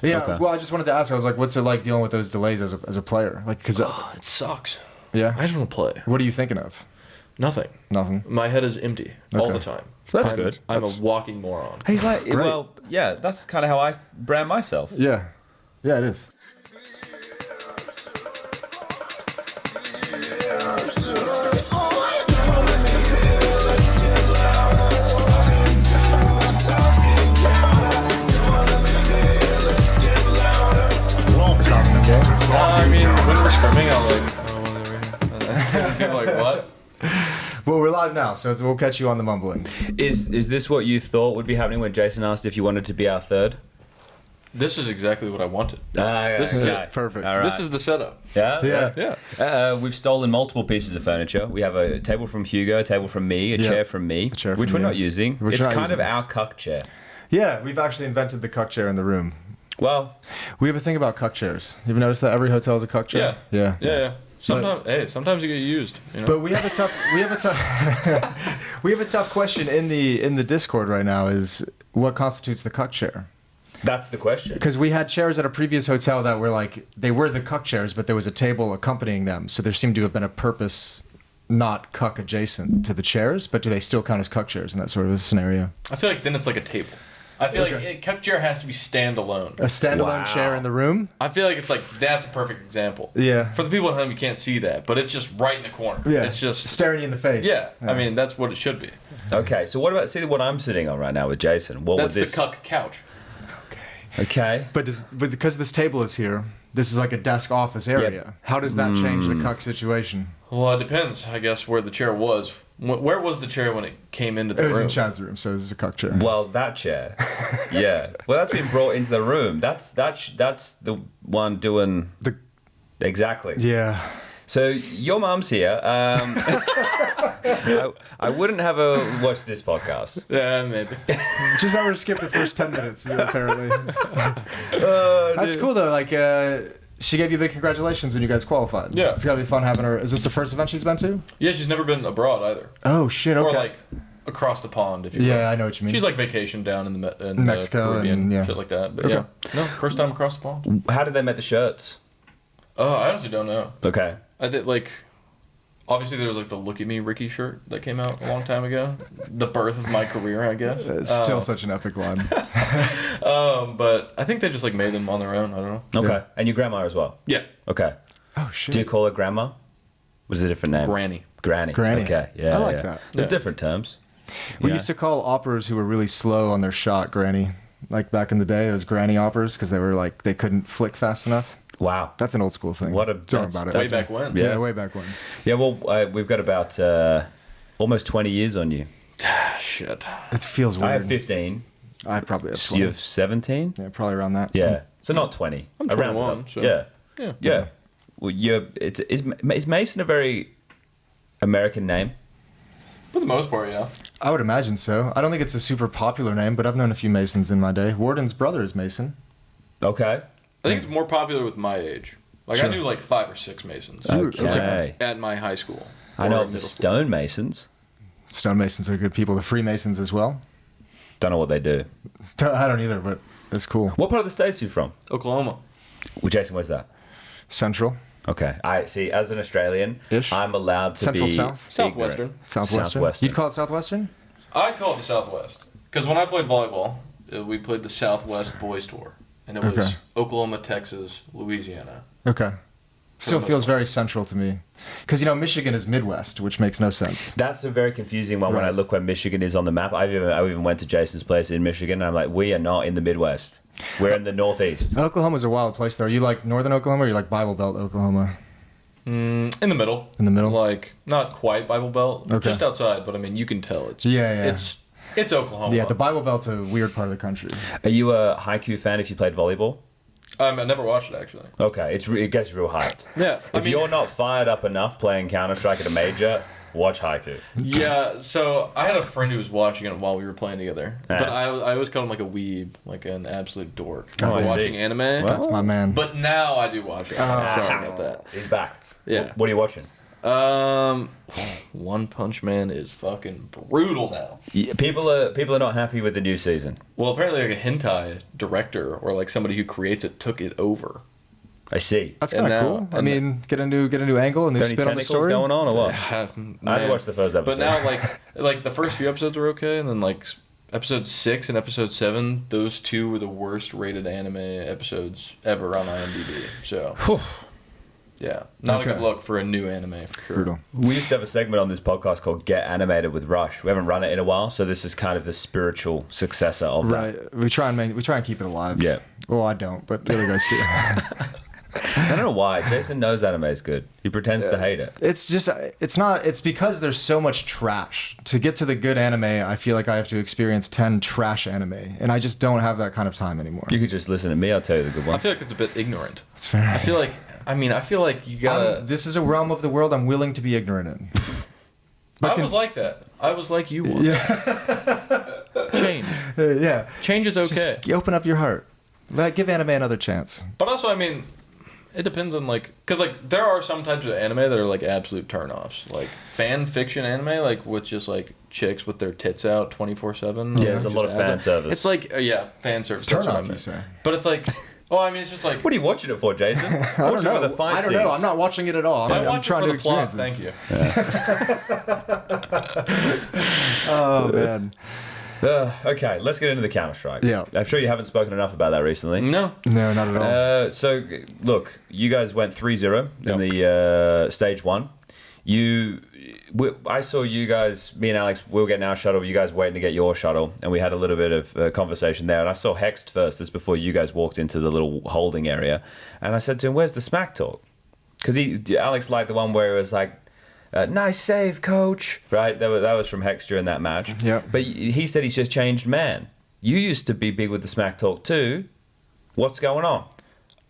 Yeah, Okay. well, I just wanted to ask. I was like, what's it like dealing with those delays as a player? Like, because It sucks. yeah, I just want to play. what are you thinking of? Nothing. Nothing. My head is empty all Okay. the time. That's I'm- good. I'm That's- a walking moron. He's like, Great. well, yeah, that's kind of how I brand myself. Yeah, yeah, it is. I mean, when we're scrimming, I'm like, oh, whatever. People are like, what? Well, we're live now, so we'll catch you on the mumbling. Is this what you thought would be happening when Jason asked if you wanted to be our third? This is exactly what I wanted. This is okay. Perfect. All right. This is the setup. Yeah? Yeah. We've stolen multiple pieces of furniture. We have a table from Hugo, a table from me, a Yeah. chair from me, A chair which from we're you. not using. Which It's we're not kind of using. our cuck chair. Yeah, we've actually invented the cuck chair in the room. Well, We have a thing about cuck chairs. You've noticed that every hotel has a cuck chair? Yeah. Yeah. Yeah. Sometimes you get used. You know? But we have a tough question in the Discord right now is what constitutes the cuck chair? that's the question. Because we had chairs at a previous hotel that were like, they were the cuck chairs, but there was a table accompanying them. So there seemed to have been a purpose not cuck adjacent to the chairs, but do they still count as cuck chairs in that sort of a scenario? I feel like then it's like a table. I feel like a cuck chair has to be standalone. A standalone Wow. chair in the room? I feel like it's like that's a perfect example. Yeah. For the people at home, you can't see that, but it's just right in the corner. Yeah. It's just staring you in the face. yeah. I mean, that's what it should be. Okay, so what about, see what I'm sitting on right now with Jason? What That's would the this... cuck couch. Okay. But because this table is here, this is like a desk office area. Yep. How does that change the cuck situation? Well, it depends, I guess, where the chair was. Where was the chair when it came into the It was room? in Chad's room, so it was a cuck chair. Well, that chair. Yeah. Well, that's been brought into the room. That's the one doing... Exactly. Yeah. So your mum's here. I wouldn't have her watch this podcast. Yeah, maybe. Just have her skip the first 10 minutes, apparently. That's cool, though. Like, she gave you a big congratulations when you guys qualified. Yeah. It's got to be fun having her. Is this the first event she's been to? Yeah, she's never been abroad either. Oh, shit, okay. Or like across the pond, if you will. Yeah, I know what you mean. She's like vacation down in Mexico the Caribbean, and, yeah. shit like that. But Okay. yeah, no, first time across the pond. How did they make the shirts? I honestly don't know. Okay. I did like. Obviously, there was like the "Look at Me, Ricky" shirt that came out a long time ago. The birth of my career, I guess. It's still such an epic line. But I think they just like made them on their own. I don't know. Okay. Yeah. And your grandma as well? Yeah, Okay. Oh, shit. Do you call her grandma? Was it a different name? Granny. Granny. Granny. Okay. Yeah. I like yeah. that. There's Yeah. different terms. We Yeah. used to call operas who were really slow on their shot granny. Like back in the day, it was granny operas because they were like, they couldn't flick fast enough. Wow. That's an old school thing. What a- Sorry that's- about it. Way That's- back when. Yeah. Yeah, way back when. Yeah, well, we've got about almost 20 years on you. Shit. It feels weird. I have 15. I probably have So 20. you have 17? Yeah, probably around that. Yeah. So not 20. I'm Around 21, that. so- Yeah. Yeah. Yeah. Well, is Mason a very American name? For the most part, yeah. I would imagine so. I don't think it's a super popular name, but I've known a few Masons in my day. Warden's brother is Mason. Okay. I think it's more popular with my age. Like Sure. I knew like 5 or 6 Masons Okay. at my high school. I know or of the middle school. stonemasons. Stonemasons are good people. The Freemasons as well. Don't know what they do. I don't either, but it's cool. What part of the States are you from? Oklahoma. Well, Jason, where's that? Central. Okay. I see. As an Australian, Ish. I'm allowed to Central be South? Southwestern. Southwestern. Southwestern. You'd call it Southwestern? I'd call it the Southwest. Because when I played volleyball, we played the Southwest Boys Tour. And it was Okay. Oklahoma, Texas, Louisiana. Okay. Still feels very central to me. Because, Michigan is Midwest, which makes no sense. That's a very confusing one when I Right. look where Michigan is on the map. I even went to Jason's place in Michigan, and I'm like, we are not in the Midwest. We're in the Northeast. Oklahoma's a wild place, though. Are you like northern Oklahoma or you like Bible Belt Oklahoma? In the middle. In the middle? Like, not quite Bible Belt. Okay. Just outside, but I mean, you can tell it's... Yeah. It's Oklahoma. Yeah, the Bible Belt's a weird part of the country. Are you a haiku fan if you played volleyball? I never watched it, actually. Okay, it gets real hyped. Yeah. If you're not fired up enough playing Counter-Strike at a major, watch haiku. Yeah, so I had a friend who was watching it while we were playing together. Ah. But I always called him like a weeb, like an absolute dork Oh, I for see. watching anime. That's my man. But now I do watch it. Oh. Sorry about that. He's back. Yeah. What are you watching? One Punch Man is fucking brutal now. Yeah, people are not happy with the new season. Well, apparently like a hentai director or like somebody who creates it took it over. I see. That's kind of cool. I mean, get a new angle, a new spin on the story. Going on or what? I haven't watched the first episode. But now like the first few episodes were okay, and then like episode 6 and episode 7, those two were the worst rated anime episodes ever on IMDb. So. Yeah, not a good look for a new anime for sure. Brutal. We used to have a segment on this podcast called Get Animated with Rush. We haven't run it in a while, so this is kind of the spiritual successor of that. Right. We try and keep it alive. Yeah. Well, I don't, but the other guys do. I don't know why. Jason knows anime is good. He pretends to hate it. It's because there's so much trash. To get to the good anime, I feel like I have to experience 10 trash anime, and I just don't have that kind of time anymore. You could just listen to me. I'll tell you the good one. I feel like it's a bit ignorant. It's fair. I feel like you gotta. This is a realm of the world I'm willing to be ignorant in. I was like that. I was like you once. Yeah. Change. Yeah. Change is okay. Just open up your heart. Give anime another chance. But also, I mean, it depends on like, cause like there are some types of anime that are like absolute turnoffs, like fan fiction anime, like with just like chicks with their tits out 24/7. Yeah, there's a lot of fan service. It's like fan service. Turn that's what off, I mean. you say. But it's like. Oh, I mean, it's just like. What are you watching it for, Jason? I don't know. I don't know. I'm not watching it at all. I'm trying to experience this. Thank you. Oh man. Okay, let's get into the Counter-Strike. Yeah. I'm sure you haven't spoken enough about that recently. No, not at all. So, look, you guys went 3-0 in the stage 1. I saw you guys, me and Alex, we were getting our shuttle, you guys waiting to get your shuttle, and we had a little bit of conversation there. And I saw Hext first, this before you guys walked into the little holding area. And I said to him, where's the smack talk? Because Alex liked the one where it was like, nice save, coach. Right? That was from Hex during that match. Yeah. But he said he's just changed man. You used to be big with the smack talk too. What's going on?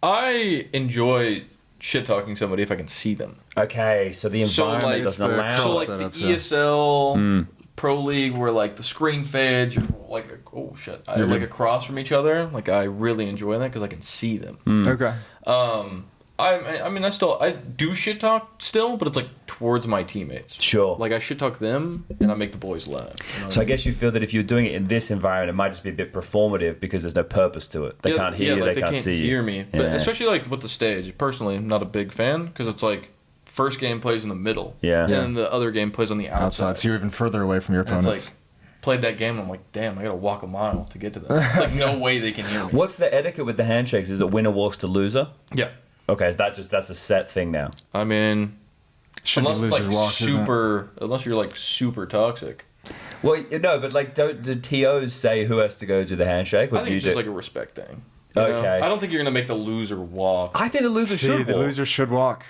I enjoy shit talking somebody if I can see them. Okay, so the environment doesn't allow. So like the ESL Pro League, where like the screen fades, you're like, oh shit, like across from each other. Like I really enjoy that because I can see them. Okay. I mean, I do shit talk still, but it's like towards my teammates. Sure. Like I shit talk them, and I make the boys laugh. You know so I guess you feel that if you're doing it in this environment, it might just be a bit performative because there's no purpose to it. They can't hear you, like they can't see you. hear me. But especially like with the stage, personally, I'm not a big fan because it's like first game plays in the middle, and then the other game plays on the outside. So you're even further away from your opponents. It's like played that game, and I'm like, damn, I gotta walk a mile to get to them. It's like no way they can hear me. What's the etiquette with the handshakes? Is it winner walks to loser? Yeah. Okay, that's a set thing now. I mean, unless it's like unless you're like super toxic. Well, no, but like, do TOs say who has to go do the handshake? Or I think it's just like a respect thing. Okay. Know? I don't think you're gonna make the loser walk. I think the loser should walk. The loser should walk.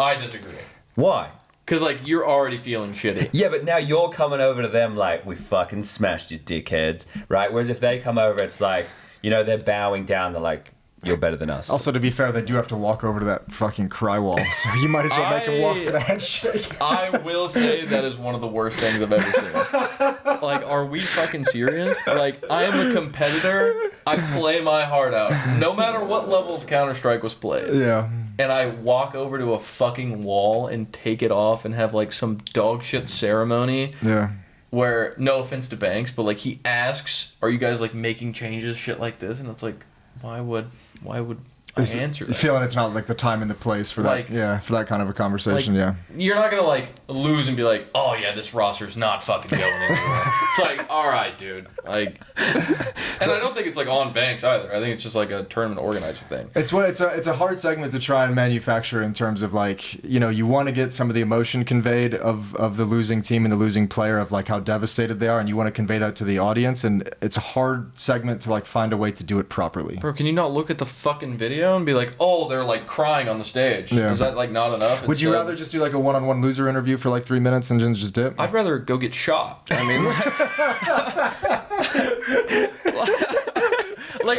I disagree. Why? Because like you're already feeling shitty. Yeah, but now you're coming over to them like, we fucking smashed you, dickheads, right? Whereas if they come over, it's like, you know, they're bowing down. They're like, you're better than us. Also, to be fair, they do have to walk over to that fucking cry wall, so you might as well make them walk for the handshake. I will say that is one of the worst things I've ever seen. Like, are we fucking serious? Like, I am a competitor. I play my heart out, no matter what level of Counter-Strike was played. Yeah. And I walk over to a fucking wall and take it off and have like some dog shit ceremony. Yeah. Where, no offense to Banks, but like he asks, are you guys like making changes, shit like this? And it's like, why would I answer that? Feeling it's not like the time and the place for like, that, for that kind of a conversation, You're not gonna like lose and be like, oh yeah, this roster's not fucking going anywhere. It's like, all right, dude. Like, and I don't think it's like on Banks either. I think it's just like a tournament organizer thing. It's a hard segment to try and manufacture in terms of like, you know, you want to get some of the emotion conveyed of the losing team and the losing player of like how devastated they are, and you want to convey that to the audience, and it's a hard segment to like find a way to do it properly. Bro, can you not look at the fucking video and be like, oh, they're like crying on the stage? Yeah. Is that like not enough? Would you rather just do like a one-on-one loser interview for like 3 minutes and then just dip? I'd rather go get shot. I mean, like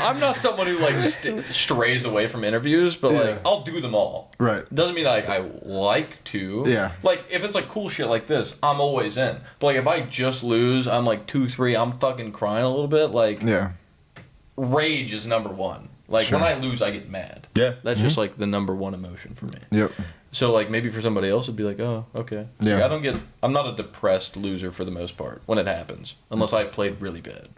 I'm not someone who like strays away from interviews, but like I'll do them all. Right. Doesn't mean like I like to. Yeah. Like if it's like cool shit like this, I'm always in. But like if I just lose, I'm like 2-3, I'm fucking crying a little bit. Like rage is number one. Like, Sure. when I lose, I get mad. Yeah. That's just, like, the number one emotion for me. Yep. So, like, maybe for somebody else, it'd be like, oh, okay. Yeah. Like, I'm not a depressed loser for the most part when it happens. Unless I played really bad.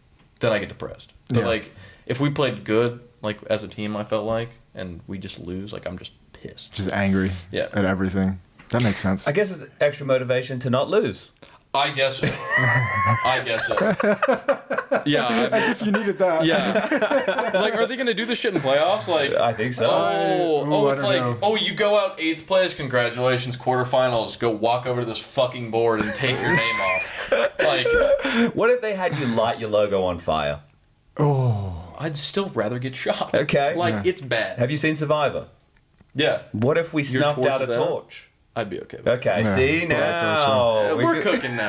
Then I get depressed. But, Yeah. like, if we played good, like, as a team, I felt like, and we just lose, like, I'm just pissed. Just angry Yeah. at everything. That makes sense. I guess it's extra motivation to not lose. I guess so. I guess so. Yeah. I mean, As if you needed that. yeah. Like, are they going to do this shit in playoffs? Like, I think so. oh, I it's don't like, know. oh, you go out 8th place, congratulations, quarterfinals, go walk over to this fucking board and take your name off. Like, What if they had you light your logo on fire? Oh. I'd still rather get shot. Okay. Like, Yeah. it's bad. Have you seen Survivor? Yeah. What if we snuffed torch out a is out? torch? I'd be okay with it. Okay, Yeah. see Yeah, now. We're cooking now.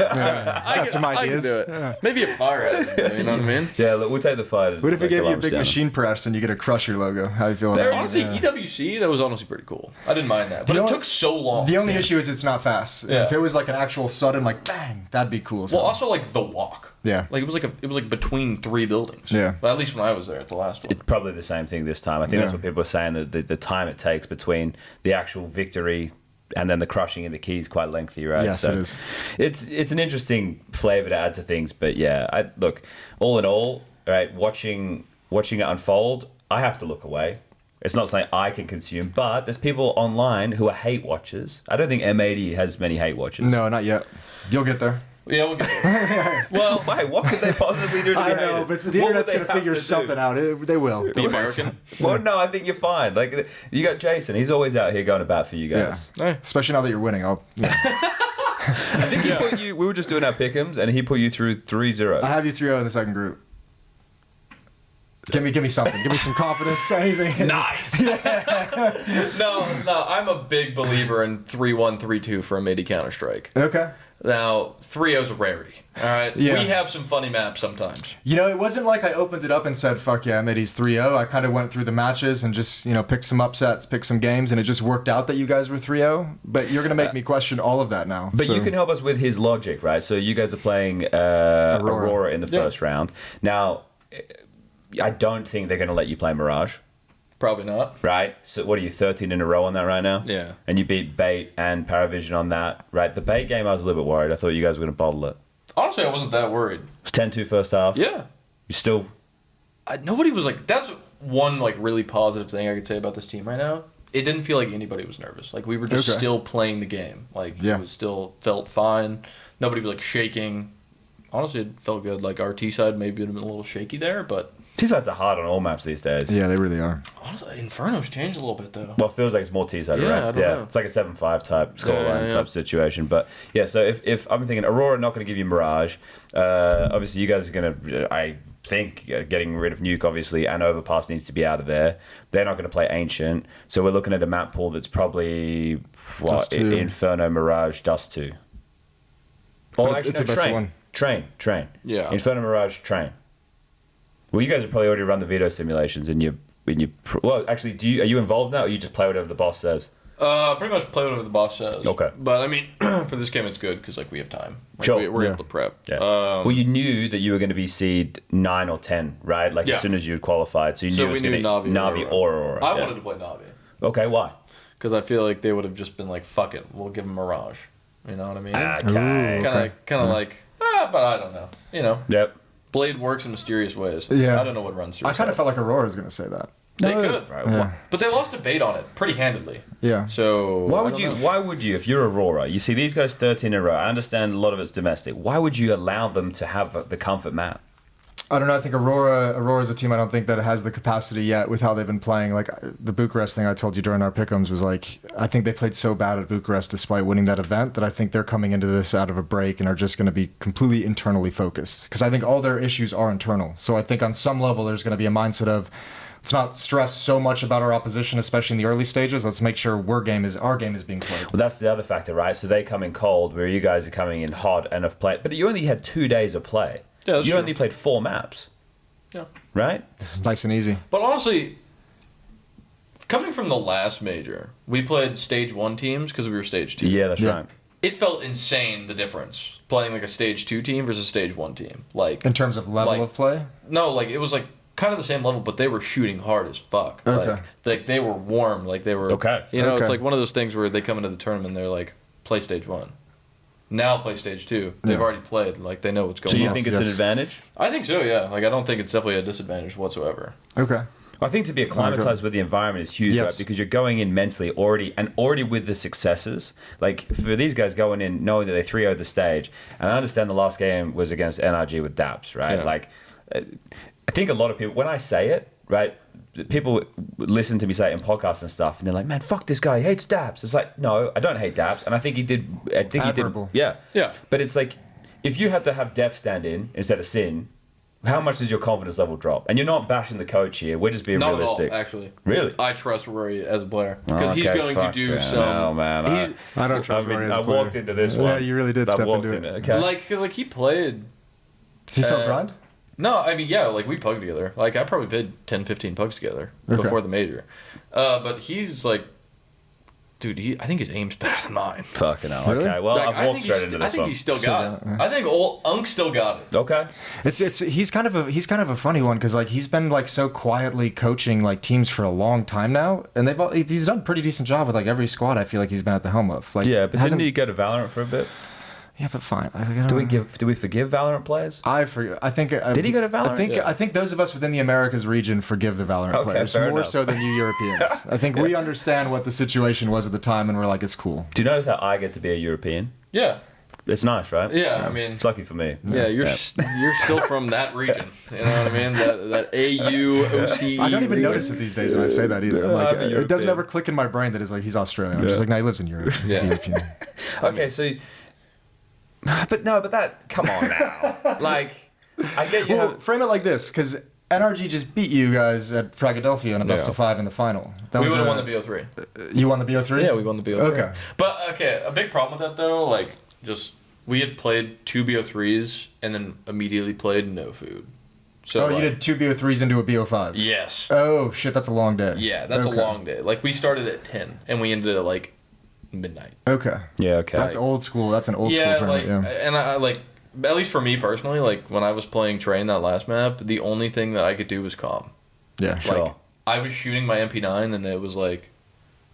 I Got some I can ideas. do it. Yeah. Maybe a fire hazard, you know what I mean? Yeah, look, we'll take the fight. What if we Like gave you a alarms big down. machine press and you get a Crusher logo? How you feel about There, that? honestly, Yeah. EWC, that was honestly pretty cool. I didn't mind that. But The it only- took so long. The only issue is it's not fast. Yeah. If it was like an actual sudden, like bang, that'd be cool. Well, also, like, the walk. Yeah. Like, it was like between 3 buildings. Yeah. But at least when I was there at the last one. It's probably the same thing this time. I think that's Yeah. what people are saying, that the time it takes between the actual victory and then the crushing in the key is quite lengthy, right? Yes, it is. It's an interesting flavor to add to things, but yeah, look, all in all, right, watching it unfold, I have to look away. It's not something I can consume, but there's people online who are hate watchers. I don't think M80 has many hate watchers. No, not yet. You'll get there. Yeah, we'll get there. Well, wait, what could they possibly do to be I know, hated? but the What internet's would they gonna have figure to do? something out. They will. Be American. Well, no, I think you're fine. Like, you got Jason. He's always out here going about for you Yeah. guys. Hey. Especially now that you're winning. Yeah. I think he put you. We were just doing our pickems, and he put you through 3-0. I have you 3-0 in the second group. Give me something. Give me some confidence. Anything. Nice. No, I'm a big believer in 3-1, 3-2 for M80 Counter-Strike. Okay. Now, 3-0 is a rarity. All right? Yeah. We have some funny maps sometimes. You know, it wasn't like I opened it up and said, fuck yeah, M80's 3-0. I kind of went through the matches and just, picked some upsets, picked some games, and it just worked out that you guys were 3-0. But you're going to make me question all of that now. But so. you can help us with his logic, right? So you guys are playing Aurora in the Yeah. first round. Now, I don't think they're going to let you play Mirage, Probably not. right? So what are you, 13 in a row on that right now? Yeah. And you beat Bait and Paravision on that, right? The Bait game, I was a little bit worried. I thought you guys were going to bottle it. Honestly, I wasn't that worried. It was 10-2 first half. Yeah. You still... Nobody was like... That's one, like, really positive thing I could say about this team right now. It didn't feel like anybody was nervous. Like, we were just Okay. still playing the game. Like, Yeah. it was still felt fine. Nobody was, like, shaking. Honestly, it felt good. Like, our T side maybe been a little shaky there, but... T-sides are hard on all maps these days. Yeah, they really are. Honestly, Inferno's changed a little bit, though. Well, it feels like it's more T-side, Yeah, right? I don't know. It's like a 7-5 type scoreline Yeah. type situation. But yeah, so if I'm thinking Aurora not going to give you Mirage, obviously you guys are going to, I think, getting rid of Nuke, obviously, and Overpass needs to be out of there. They're not going to play Ancient. So we're looking at a map pool that's probably, Dust 2. Inferno, Mirage, Dust 2. Or But actually, it's no, the best one. Train. Yeah. Inferno, Mirage, Train. Well, you guys have probably already run the veto simulations, and well, actually, are you involved now, or you just play whatever the boss says? Pretty much play whatever the boss says. Okay. But, I mean, for this game, it's good because, like, we have time. Like, Sure. We're Yeah. able to prep. Yeah. Well, you knew that you were going to be seed 9 or 10, right? Like Yeah. as soon as you had qualified, so you knew So it we was knew going to be Navi Navi or Aurora. I yeah. wanted to play Navi. Okay, why? Because I feel like they would have just been like, fuck it, we'll give them Mirage. You know what I mean? Okay. Ooh. Kind of like, but I don't know. You know, Yep. Blade works in mysterious ways. Yeah. I don't know what runs through. I his kind of head. felt like Aurora was going to say that. They No, could, right, Yeah. but they lost a bait on it pretty handedly. Yeah. So Why I would don't you? know. Why would you? If you're Aurora, you see these guys 13 in a row. I understand a lot of it's domestic. Why would you allow them to have the comfort map? I don't know. I think Aurora's a team I don't think that has the capacity yet with how they've been playing. Like the Bucharest thing I told you during our pickems was like, I think they played so bad at Bucharest despite winning that event that I think they're coming into this out of a break and are just going to be completely internally focused. Because I think all their issues are internal. So I think on some level there's going to be a mindset of, let's not stress so much about our opposition, especially in the early stages. Let's make sure our game is being played. Well, that's the other factor, right? So they come in cold, where you guys are coming in hot and have played. But you only had 2 days of play. Yeah, that's you true. only played 4 maps, Yeah. right? Nice and easy. But honestly, coming from the last major, we played stage 1 teams because we were stage 2. Yeah, that's Yeah. right. It felt insane, the difference playing like a stage 2 team versus a stage 1 team. Like In terms of level Like- of play? no, like it was like kind of the same level, but they were shooting hard as fuck. Okay. Like they were warm. Like they were. Okay. You know, Okay. it's like one of those things where they come into the tournament, and they're like, play stage 1. Now play stage 2. They've Yeah. already played. Like they know what's going So you on. think it's an advantage? I think so. Yeah. Like I don't think it's definitely a disadvantage whatsoever. Okay. I think to be acclimatized with the environment is huge, Yes. right? Because you're going in mentally already with the successes. Like for these guys going in knowing that they 3-0 the stage, and I understand the last game was against NRG with Daps, right? Yeah. Like I think a lot of people, when I say it, right, people listen to me say it in podcasts and stuff, and they're like, "Man, fuck this guy, he hates Daps." It's like, no, I don't hate Daps, and I think he did. Admirable. Yeah, Yeah. But it's like, if you had to have Def stand in instead of Sin, how much does your confidence level drop? And you're not bashing the coach here. We're just being Not realistic. at all, actually. Really? I trust Rory as a player because he's Okay, going to fuck do yeah. some. No, man. he's- I don't trust Rory as a I player. walked into this one. Yeah, you really did I step walked into in it. Okay. Like, cause like he played. Does he still Uh, grind? No, I mean, yeah, like we pugged together. Like I probably played 10, 15 pugs together Okay. before the major. But he's like, dude, I think his aim's better than mine. Fucking hell. Really? Okay, well, Like, I've walked straight into I this think one. he's still Still got it. got it. I think old Unk still got it. Okay. It's he's kind of a funny one because like he's been like so quietly coaching like teams for a long time now, and he's done a pretty decent job with like every squad. I feel like he's been at the helm of. Like Yeah, but hasn't didn't he go to Valorant for a bit? Yeah, but fine. Do we forgive Valorant players? I forget. I think. Did he go to Valorant? Yeah. I think those of us within the Americas region forgive the Valorant Okay, players fair more enough. so than you Europeans. I think we understand what the situation was at the time, and we're like, it's cool. Do you notice how I get to be a European? Yeah, It's nice, right? yeah. I mean, It's lucky for me. yeah, you're still from that region. You know what I mean? That AU OCE. I don't even region. notice it these days when I say that either. I'm like, I'm a it doesn't European. ever click in my brain that it's like he's Australian. I'm just like, no, he lives in Europe. He's Yeah. European. Okay, so... But that... Come on now. Like, I get you Well, have... frame it like this, because NRG just beat you guys at Fragadelphia in a best Yeah. of 5 in the final. That We was would have a- won the BO3. You won the BO3? Yeah, we won the BO3. Okay. But okay, a big problem with that though, like just we had played 2 BO3s and then immediately played no food. So Oh, like, you did 2 BO3s into a BO5? Yes. Oh, shit, that's a long day. Yeah, that's Okay. a long day. Like we started at 10 and we ended at like midnight. Okay. Yeah, okay. That's old school. That's an old yeah, school tournament, like yeah. and I like at least for me personally, like when I was playing Train that last map, the only thing that I could do was calm. Yeah. Sure. Like I was shooting my MP9 and it was like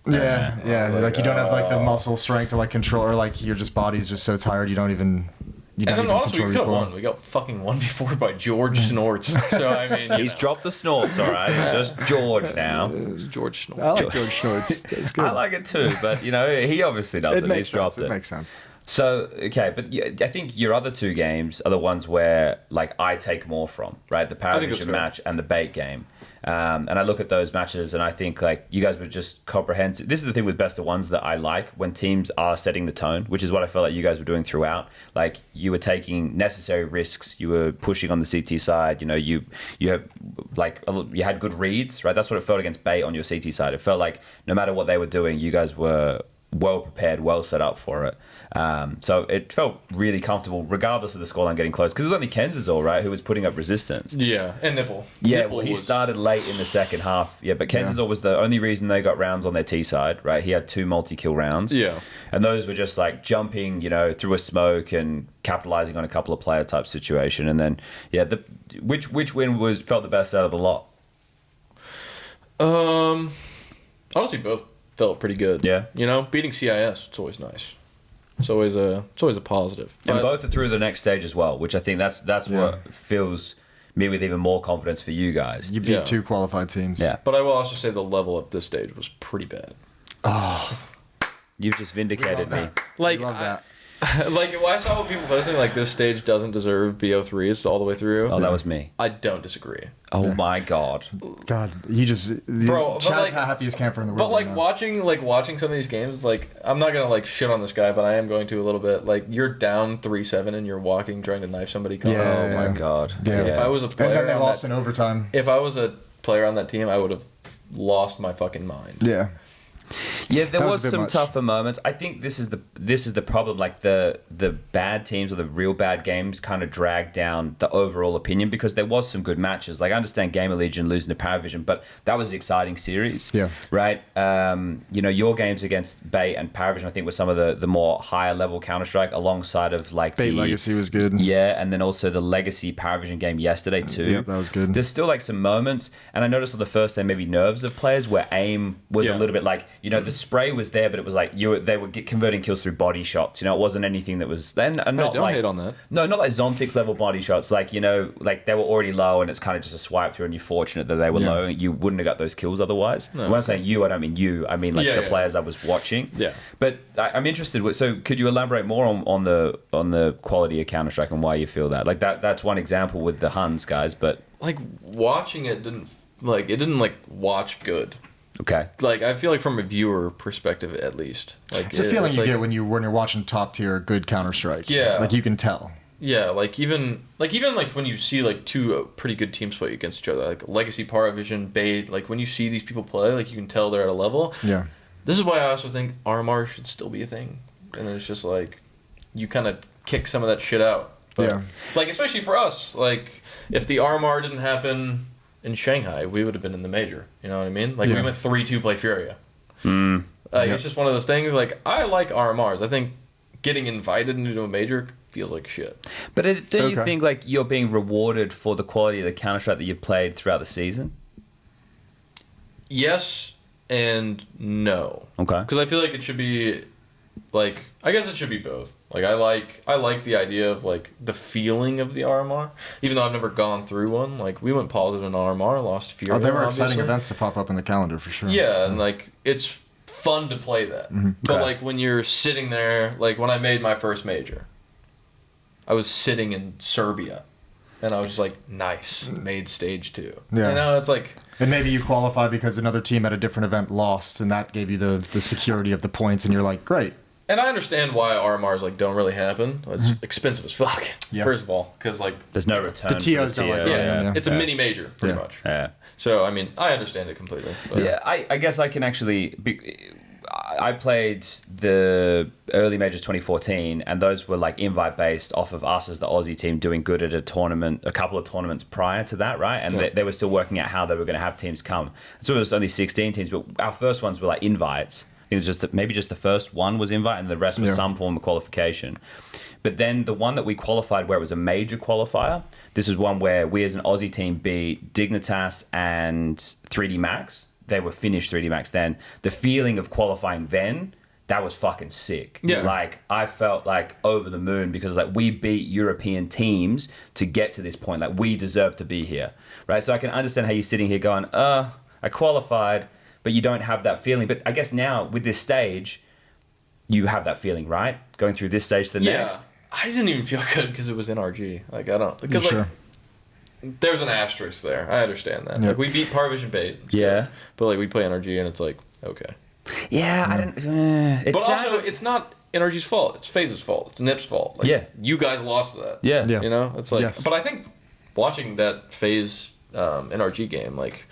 Yeah, yeah. Like, Like you don't have like the muscle strength to like control, or like your just body's just so tired you don't even and then honestly, Mm. we could have won. We got fucking 1v4 by George Snorts. So I mean, He's dropped the snorts, all right? It's just George now. George Snorts. I like George Schnortz. That's good. I like it too, but, you know, he obviously it doesn't. makes He's sense. dropped It it. makes sense. So, okay, but yeah, I think your other 2 games are the ones where, like, I take more from, right? The think that's Paravision fair. match and the bait game. And I look at those matches and I think, like, you guys were just comprehensive. This is the thing with best of ones that I like, when teams are setting the tone, which is what I felt like you guys were doing throughout. Like, you were taking necessary risks. You were pushing on the CT side. You know, you have, like, you had good reads, right? That's what it felt against bait on your CT side. It felt like no matter what they were doing, you guys were well prepared, well set up for it. So it felt really comfortable, regardless of the scoreline getting close. Because it was only Kenzazor, right, who was putting up resistance. Yeah, and Nipple. Yeah, Nipple well, he was- started late in the second half. Yeah, but Kenzazor was the only reason they got rounds on their T side, right? He had 2 multi-kill rounds. Yeah. And those were just like jumping, you know, through a smoke and capitalizing on a couple of player type situation. And then, yeah, which win felt the best out of the lot? Honestly, both felt pretty good. Yeah. You know, beating CIS, it's always nice. It's always a positive. And But- both are through the next stage as well, which I think that's Yeah. what fills me with even more confidence for you guys. You beat Yeah. 2 qualified teams. Yeah. But I will also say the level at this stage was pretty bad. You've just vindicated me. Like, Love that. like I saw what people posting like this stage doesn't deserve BO3s all the way through. Oh, that was me. I don't disagree. Oh my god. God, you just Bro, but, Chad's like- the happiest camper in the world. But like right now. watching some of these games, like I'm not gonna like shit on this guy, but I am going to a little bit. Like you're down 3-7 and you're walking trying to knife somebody. Yeah, Oh my yeah. god. Yeah. If I was a player, And then they on lost that, in overtime. if I was a player on that team, I would have lost my fucking mind. Yeah. Yeah, there That was was a bit some much. tougher moments. I think this is the problem. Like the bad teams or the real bad games kind of drag down the overall opinion because there was some good matches. Like I understand Gamer Legion losing to Paravision, but that was an exciting series. Yeah. Right. Your games against Bait and Paravision, I think, were some of the more higher level Counter Strike alongside of like Bait Legacy was good. Yeah, and then also the Legacy Paravision game yesterday too. Yep, that was good. There's still like some moments, and I noticed on the first day maybe nerves of players where aim was a little bit like the spray was there, but it was like they were converting kills through body shots. It wasn't anything that was then not don't like hate on that. No, not like Zontix level body shots. Like like they were already low, and it's kind of just a swipe through, and you're fortunate that they were low. You wouldn't have got those kills otherwise. No. When I'm saying you, I don't mean you. I mean like the players I was watching. Yeah. But I'm interested. So could you elaborate more on the quality of Counter Strike and why you feel that? Like that's one example with the Huns guys, but Like watching it didn't watch good. okay. Like I feel like from a viewer perspective at least. Like It's a feeling you like, get when you're watching top tier good Counter Strike. Yeah. Like you can tell. Yeah, like even when you see like two pretty good teams play against each other, like Legacy, Paravision, Bait, like when you see these people play, like you can tell they're at a level. Yeah. This is why I also think RMR should still be a thing, and it's just like you kind of kick some of that shit out. But, Yeah. Like especially for us, like if the RMR didn't happen in Shanghai, we would have been in the major. You know what I mean? Like we Yeah. went 3-2 play Furia. Mm. It's just one of those things. Like I like RMRs. I think getting invited into a major feels like shit. But don't you Okay. think like you're being rewarded for the quality of the Counter Strike that you've played throughout the season? Yes and no. Okay. Because I feel like it should be, like, I guess it should be both. Like I like the idea of like the feeling of the RMR, even though I've never gone through one. Like we went positive in RMR, lost Fury. Oh, there were exciting obviously. events to pop up in the calendar for sure. Yeah, and like it's fun to play that. But Okay. like when you're sitting there, like when I made my first major, I was sitting in Serbia, and I was just like, nice, made stage 2. Yeah. It's like. And maybe you qualify because another team at a different event lost, and that gave you the security of the points, and you're like, great. And I understand why RMRs like don't really happen. It's expensive as fuck. Yeah. First of all, because like There's no return. The TOs don't like TO. running them, it's a mini major pretty Yeah. much. Yeah. So I mean, I understand it completely. But Yeah, I guess I can actually. I played the early majors 2014, and those were like invite based off of us as the Aussie team doing good at a couple of tournaments prior to that, right? And they were still working out how they were going to have teams come. So it was only 16 teams, but our first ones were like invites. It was maybe just the first one was invite, and the rest was some form of qualification. But then the one that we qualified where it was a major qualifier, this is one where we as an Aussie team beat Dignitas and 3D Max. They were finished 3D Max then. The feeling of qualifying then, that was fucking sick. Yeah. Like, I felt like over the moon because like we beat European teams to get to this point. Like, we deserve to be here, right? So I can understand how you're sitting here going, I qualified, but you don't have that feeling. But I guess now with this stage, you have that feeling, right? Going through this stage to the next. I didn't even feel good because it was NRG. Like I don't because Sure. like there's an asterisk there. I understand that. Yep. Like we beat Paravision Bait. Yeah. But like we play NRG and it's like okay. Yeah, I don't. It's But sad. also it's not NRG's fault. It's FaZe's fault. It's Nip's fault. Like, Yeah. You guys lost to that. Yeah. Yeah. You know, it's like. Yes. But I think watching that FaZe NRG game, like,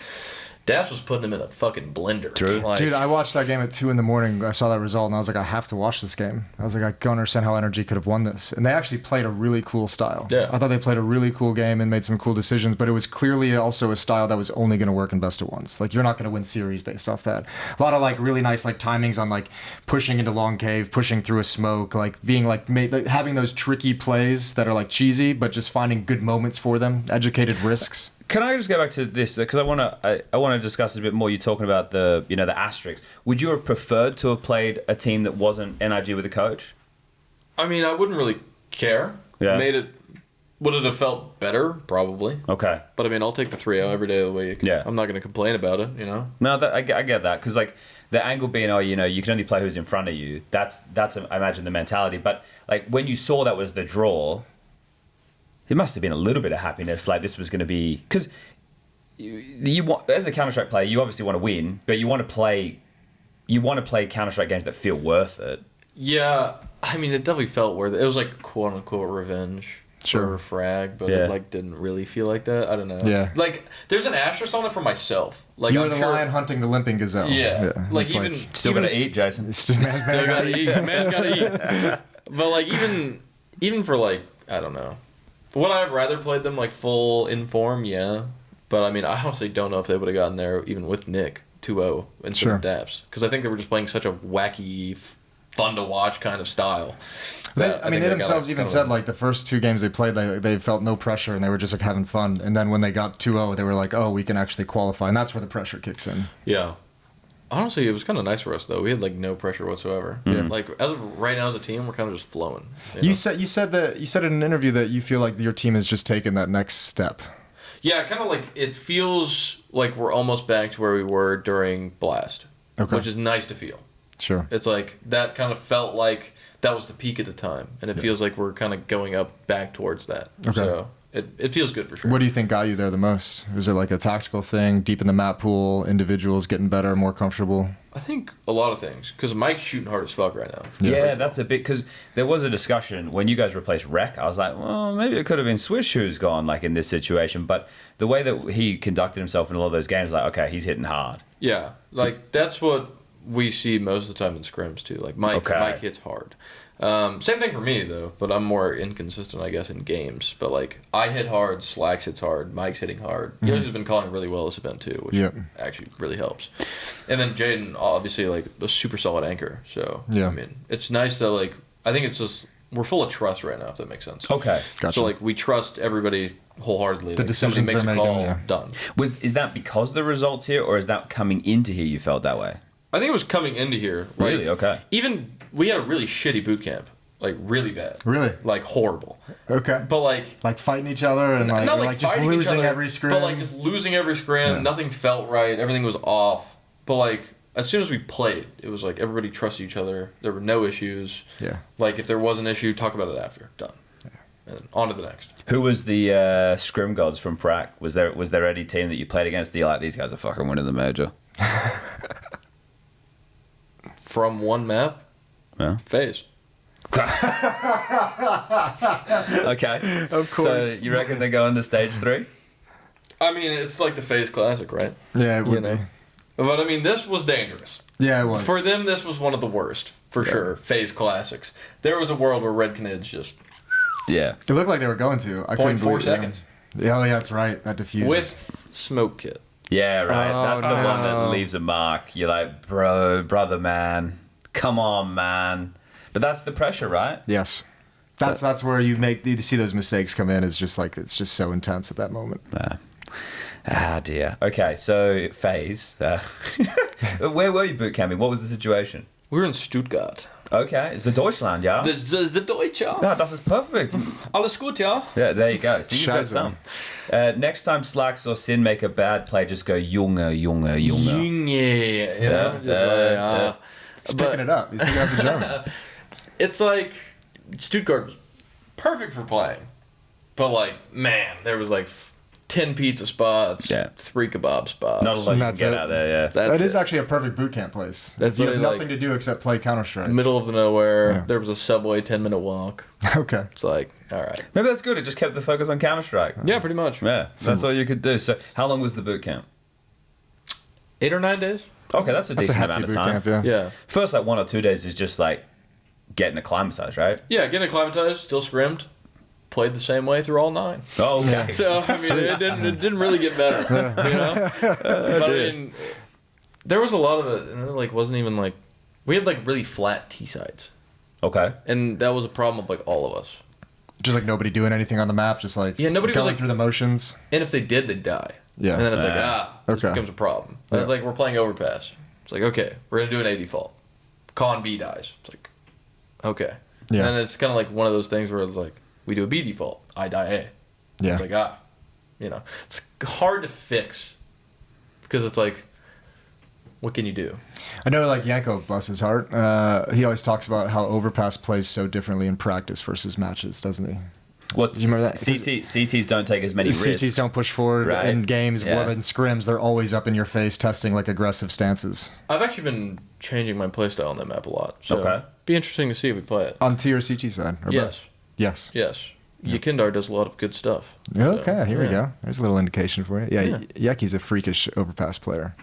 Dash was putting him in a fucking blender. True. Like, Dude, I watched that game at 2 a.m. I saw that result, and I was like, I have to watch this game. I was like, I don't understand how Energy could have won this. And they actually played a really cool style. Yeah. I thought they played a really cool game and made some cool decisions, but it was clearly also a style that was only going to work in best of ones. Like, you're not going to win series based off that. A lot of, like, really nice, like, timings on, like, pushing into long cave, pushing through a smoke, like, being, like, having those tricky plays that are, like, cheesy, but just finding good moments for them, educated risks. Can I just go back to this because I want to discuss it a bit more. You're talking about the asterisks. Would you have preferred to have played a team that wasn't NIG with a coach? I mean, I wouldn't really care. Yeah. Would it have felt better? Probably. Okay. But I mean, I'll take the 3-0 every day of the week. Yeah. I'm not going to complain about it, you know? No, I get that because like the angle being, you can only play who's in front of you. That's I imagine the mentality. But like when you saw that was the draw, it must have been a little bit of happiness. Like this was going to be because you want as a Counter-Strike player, you obviously want to win, but you want to play Counter-Strike games that feel worth it. Yeah. I mean, it definitely felt worth it. It was like quote unquote revenge. Sure. for a frag, but Yeah. it like didn't really feel like that. I don't know. Yeah. Like there's an asterisk on it for myself. Like You were I'm the sure, lion hunting the limping gazelle. Yeah. Like It's even Still even gonna eat, Jason. It's just man's Still gotta eat. Man's gotta eat. But like even for like I don't know, would I have rather played them like full in form? Yeah. But I mean, I honestly don't know if they would have gotten there even with Nick 2-0 instead of Daps, because I think they were just playing such a wacky, fun to watch kind of style. I mean, they themselves even said like the first 2 games they played, they felt no pressure and they were just like having fun. And then when they got 2-0, they were like, oh, we can actually qualify, and that's where the pressure kicks in. Yeah. Honestly, it was kind of nice for us though. We had like no pressure whatsoever. Yeah. Like as of right now as a team, we're kind of just flowing. You said in an interview that you feel like your team has just taken that next step. Yeah, kind of like it feels like we're almost back to where we were during Blast, which is nice to feel. Sure. It's like that kind of felt like that was the peak at the time, and it feels like we're kind of going up back towards that. Okay. So it feels good for sure. What do you think got you there the most? Was it like a tactical thing, deep in the map pool, individuals getting better, more comfortable? I think a lot of things, because Mike's shooting hard as fuck right now. Yeah, that's a bit, because there was a discussion when you guys replaced Rec. I was like, well, maybe it could have been Swish who's gone like in this situation, but the way that he conducted himself in a lot of those games, like, okay, he's hitting hard. Yeah, like that's what we see most of the time in scrims too. Like Mike hits hard. Same thing for me though, but I'm more inconsistent, I guess, in games. But like I hit hard, Slacks hits hard, Mike's hitting hard. He has been calling really well this event too, which actually really helps. And then Jaden, obviously, like a super solid anchor. So I mean, it's nice that like I think it's just we're full of trust right now, if that makes sense. Okay, gotcha. So like we trust everybody wholeheartedly. The like, decisions somebody makes they're a call, making, done. is that because of the results here, or is that coming into here you felt that way? I think it was coming into here. Like, Really? Okay. Even we had a really shitty boot camp. Like really bad. Really? Like horrible. Okay. But like fighting each other and not like just fighting each losing other, every scrim. But like just losing every scrim. Yeah. Nothing felt right. Everything was off. But like as soon as we played, it was like everybody trusted each other. There were no issues. Yeah. Like if there was an issue, talk about it after. Done. Yeah. And then on to the next. Who was the scrim gods from Prac? Was there any team that you played against that you're like, these guys are fucking winning the major? From one map? Yeah. FaZe. Okay. Of course. So you reckon they're going to stage 3? I mean, it's like the FaZe Classic, right? Yeah, it would be. But I mean, this was dangerous. Yeah, it was. For them, this was one of the worst, for sure. FaZe Classics. There was a world where Red Canids just... Yeah. It looked like they were going to. I couldn't 0.4 believe it. seconds. Yeah, oh yeah, that's right. That diffuser. With Smoke Kit. Yeah, right. Oh, That's the one that no. leaves a mark. You're like, brother, man. Come on, man. But that's the pressure, right? Yes. That's where you see those mistakes come in. It's just like it's just so intense at that moment. Ah, dear. Okay, so FaZe. Where were you boot camping? What was the situation? We were in Stuttgart. Okay, it's the Deutschland, ja? Das ist der Deutsche. Ja, das ist perfect. Alles gut, ja? Yeah, there you go. So you've got Scheiße. some. Next time Slacks or Sin make a bad play, just go Junge. You know? Just like, He's picking it up. He's picking up the German. It's like Stuttgart was perfect for playing, but like man, there was like 10 pizza spots, 3 kebab spots. Not a lot you can That's get it. out there, yeah. That is actually a perfect boot camp place. That's you have literally, nothing to do except play Counter-Strike. middle of the nowhere. Yeah. There was a subway 10-minute walk. Okay. It's like all right. Maybe that's good. It just kept the focus on Counter-Strike. Yeah, pretty much. Yeah, that's all you could do. So how long was the boot camp? 8 or 9 days. Okay, that's a That's a decent hefty amount of boot time. camp, yeah. Yeah. First, like 1 or 2 days is just like getting acclimatized, right? Yeah, getting acclimatized, still scrimmed, played the same way through all 9. Oh, okay. So I mean, it didn't really get better, you know. But I mean, there was a lot of it, and it like wasn't even like we had like really flat T sides, Okay. and that was a problem of like all of us. Just like nobody doing anything on the map, just like Nobody was, going like- through the motions. And if they did, they'd die. Yeah. And then it's like this Okay. becomes a problem. And Yeah. it's like we're playing overpass. It's like okay, we're gonna do an A default. Con B dies. It's like okay. Yeah. And then it's kind of like one of those things where it's like we do a B default, I die A. Yeah. It's like it's hard to fix because it's like, what can you do? I know, like Yanko, bless his heart, he always talks about how Overpass plays so differently in practice versus matches, doesn't he? What Do you remember that? CTs don't take as many risks. CTs don't push forward Right. in games. Yeah. Well, in scrims, they're always up in your face, testing like aggressive stances. I've actually been changing my playstyle on that map a lot. So Okay. be interesting to see if we play it. On T or CT side? Or Yes. both? Yes. Yes. Yakindar does a lot of good stuff. Okay, So, here we go. There's a little indication for you. Yeah, Yeah. Yeki's a freakish overpass player.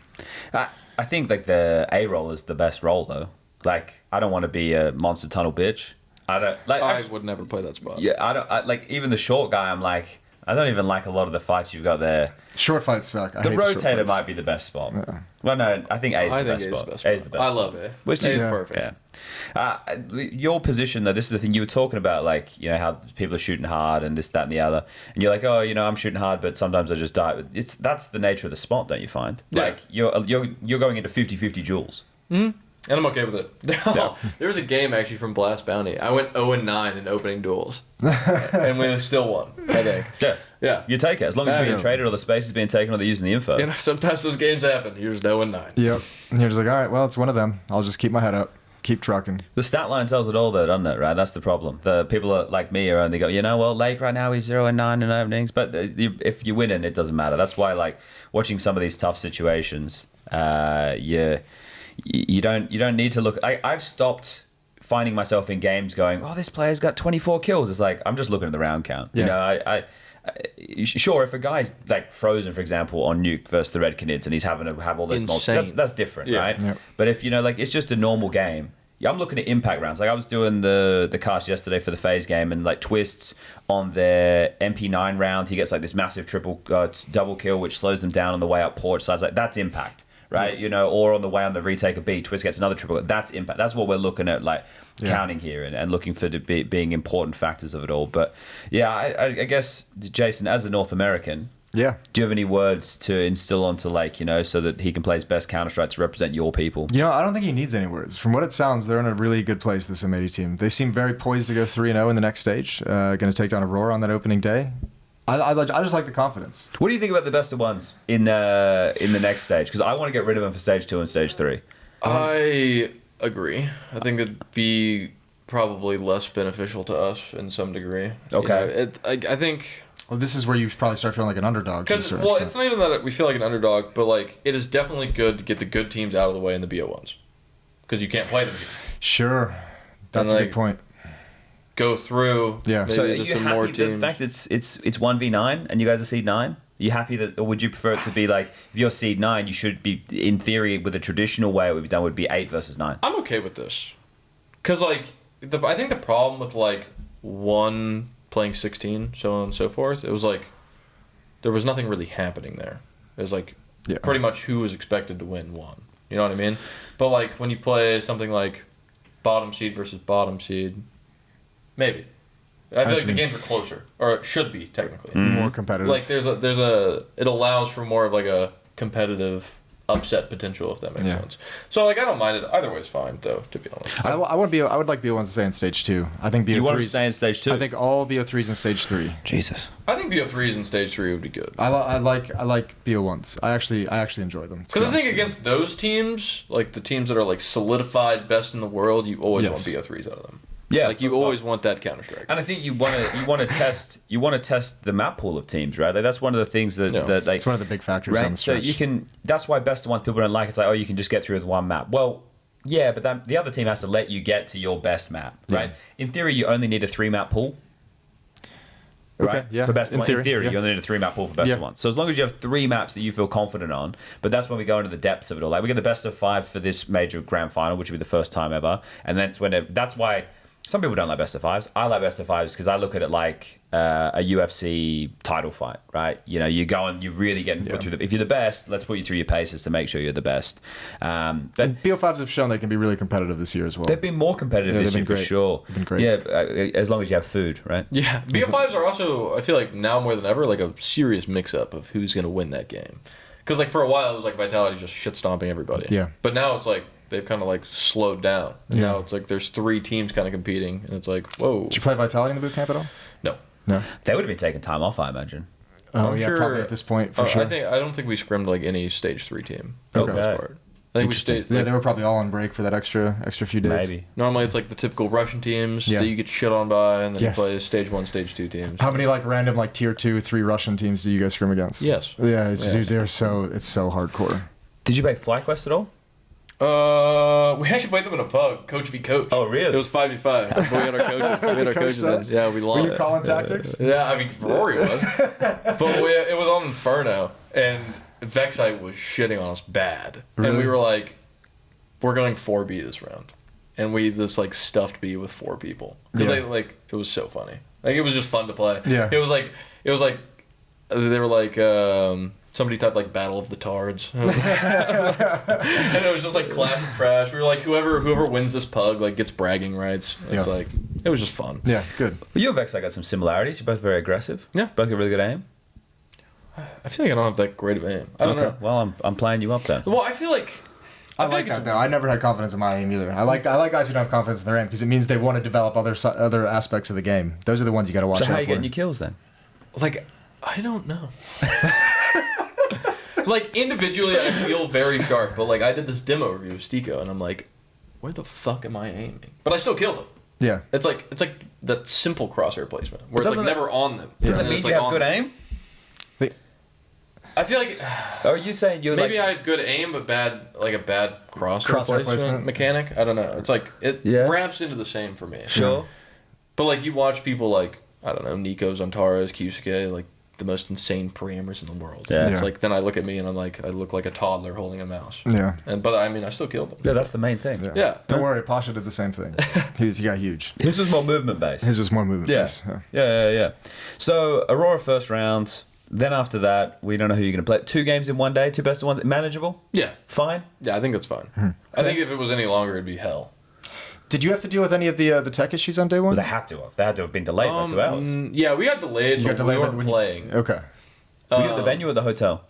I think like the A role is the best role though. Like I don't want to be a monster tunnel bitch. I don't like. I actually, would never play that spot. yeah, like even the short guy. I'm like, I don't even like a lot of the fights you've got there. Short fights suck. The rotator might be the best spot. Yeah. Well, no, I think A is the best spot. A is the best I spot. love it. Which A is is perfect. Yeah. Your position though, this is the thing you were talking about, like how people are shooting hard and this, that, and the other, and you're like, oh, I'm shooting hard, but sometimes I just die. That's the nature of the spot, don't you find? Yeah. Like you're going into 50-50 duels. Mm-hmm. And I'm okay with it. There was a game actually from Blast Bounty. I went 0-9 in opening duels, and we still won. I think. Yeah. You take it as long as it's being traded or the space is being taken or they're using the info. Sometimes those games happen. You're just 0-9. Yep. And you're just like, all right, well, it's one of them. I'll just keep my head up, keep trucking. The stat line tells it all, though, doesn't it? Right, that's the problem. The people like me are only go, Lake right now he's 0-9 in openings, but if you're winning, it doesn't matter. That's why, like, watching some of these tough situations, you don't need to look. I've stopped finding myself in games going, oh, this player's got 24 kills. It's like I'm just looking at the round count. Yeah. Sure, if a guy's like frozen, for example, on Nuke versus the Red Canids and he's having to have all those multi, that's different, right? Yep. But if it's just a normal game. Yeah, I'm looking at impact rounds. Like I was doing the cast yesterday for the FaZe game, and like Twists on their MP9 round, he gets like this massive double kill, which slows them down on the way up porch. So I was like, that's impact, right? Yeah. Or on the way on the retake of B, Twist gets another triple. That's impact. That's what we're looking at, like counting here and looking for being important factors of it all. But yeah, I guess Jason, as a North American. Yeah. Do you have any words to instill onto so that he can play his best Counter-Strike to represent your people? I don't think he needs any words. From what it sounds, they're in a really good place, this M80 team. They seem very poised to go 3-0 in the next stage. Going to take down Aurora on that opening day. I just like the confidence. What do you think about the best of ones in the next stage? Because I want to get rid of them for stage 2 and stage 3. I agree. I think it'd be probably less beneficial to us in some degree. Okay. I think... Well, this is where you probably start feeling like an underdog. Because it's not even that we feel like an underdog, but like it is definitely good to get the good teams out of the way in the BO1s, because you can't play them. Sure, that's a good point. Go through. Yeah. So are you just some happy more with the teams. fact it's 1v9 and you guys are seed 9? Are you happy that, or would you prefer it to be like if you're seed 9, you should be in theory with a traditional way it would be done would be 8 versus 9? I'm okay with this, because I think the problem with like one playing 16, so on and so forth, it was like there was nothing really happening there. It was like pretty much who was expected to win won. You know what I mean? But like when you play something like bottom seed versus bottom seed, maybe. I feel like the games are closer, or it should be technically. More competitive. Like it allows for more of like a competitive upset potential, if that makes sense. So like I don't mind it. Either way is fine though, to be honest. I would like BO1s to stay in stage 2. I think BO3s. You want to stay in stage 2? I think all BO3s in stage 3. Jesus. I think BO3s in stage 3 would be good. I like BO1s. I actually enjoy them. Because I think against those teams, like the teams that are like solidified best in the world, you always want BO3s out of them. Yeah, like you always want that Counter-Strike. And I think you want to test the map pool of teams, right? Like that's one of the things that like it's one of the big factors right? on the stretch. So that's why best of ones people don't like. It's like, oh, you can just get through with one map. Well, yeah, but the other team has to let you get to your best map, right? In theory, you only need a 3-map pool. Right? Okay, yeah. For best of one. In theory, yeah. you only need a 3-map pool for best of one. So as long as you have 3 maps that you feel confident on, but that's when we go into the depths of it all. Like we get the best of 5 for this major grand final, which will be the first time ever, and that's why. Some people don't like best of 5s. I like best of 5s because I look at it like a UFC title fight, right? You go and you really get put through if you're the best, let's put you through your paces to make sure you're the best. And BO5s have shown they can be really competitive this year as well. They've been more competitive this year for sure. They've been great. Yeah, as long as you have food, right? Yeah, BO5s are also, I feel like now more than ever, like a serious mix-up of who's going to win that game. Because like for a while it was like Vitality just shit-stomping everybody. Yeah. But now it's like they've kind of like slowed down. And Yeah. now it's like there's 3 teams kind of competing, and it's like, whoa. Did you play Vitality in the bootcamp at all? No. They would have been taking time off, I imagine. Oh, I'm yeah, sure- probably at this point, for sure. I don't think we scrimmed like any stage 3 team. For Okay. the most part. I think we stayed. Yeah, they were probably all on break for that extra few days. Maybe. Normally it's like the typical Russian teams Yeah. that you get shit on by, and then Yes. you play stage 1, stage 2 teams. How many like random like tier 2, 3 Russian teams do you guys scrim against? Yes. Yeah, it's Yes. dude, it's so hardcore. Did you play FlyQuest at all? We actually played them in a pug, coach v coach. Oh, really? It was 5v5. We had our coaches. We had our coaches in. Yeah, we lost. Were you calling tactics? Yeah, I mean Rory was, but it was on Inferno, and Vexite was shitting on us bad, Really? and we were like, "We're going 4B this round," and we just like stuffed B with 4 people because it was so funny. Like it was just fun to play. Yeah. It was like they were like. Somebody typed like Battle of the Tards, and it was just like clash and trash. We were like, whoever wins this pug like gets bragging rights. It's like it was just fun. Yeah, good. Well, you and Vex, I got some similarities. You're both very aggressive. Yeah. Both got really good aim. I feel like I don't have that great of aim. I don't know. Well, I'm playing you up then. Well, I feel like I like that though. I never had confidence in my aim either. I like guys who don't have confidence in their aim because it means they want to develop other aspects of the game. Those are the ones you got to watch So out how are you for. getting your kills then? Like I don't know. Like individually, I feel very sharp, but like I did this demo review of Stico, and I'm like, where the fuck am I aiming? But I still killed him. Yeah. It's like that simple crosshair placement where it's like never on them. Doesn't that And mean it's, you like, have on good them. aim? I feel like Or are you saying you're maybe like... I have good aim, but bad crosshair Crosshair placement placement. mechanic. I don't know. It's like it wraps into the same for me. Sure. But like you watch people like I don't know Nico Zontaras, Kyusuke, like the most insane pre-aimers in the world. Yeah. It's like then I look at me and I'm like I look like a toddler holding a mouse. Yeah. But I mean I still killed him. Yeah, that's the main thing. Yeah. Don't worry, Pasha did the same thing. He got huge. His was more movement based. His was more movement. Yeah. based. Yeah. So Aurora first round. Then after that, we don't know who you're going to play. 2 games in one day, 2 best of 1. Manageable? Yeah. Fine? Yeah, I think that's fine. I think if it was any longer, it'd be hell. Did you have to deal with any of the tech issues on day one? Well, they had to have. They had to have been delayed by 2 hours. Yeah, we got delayed, You but got delayed we weren't when playing. Okay. Were you at the venue or the hotel?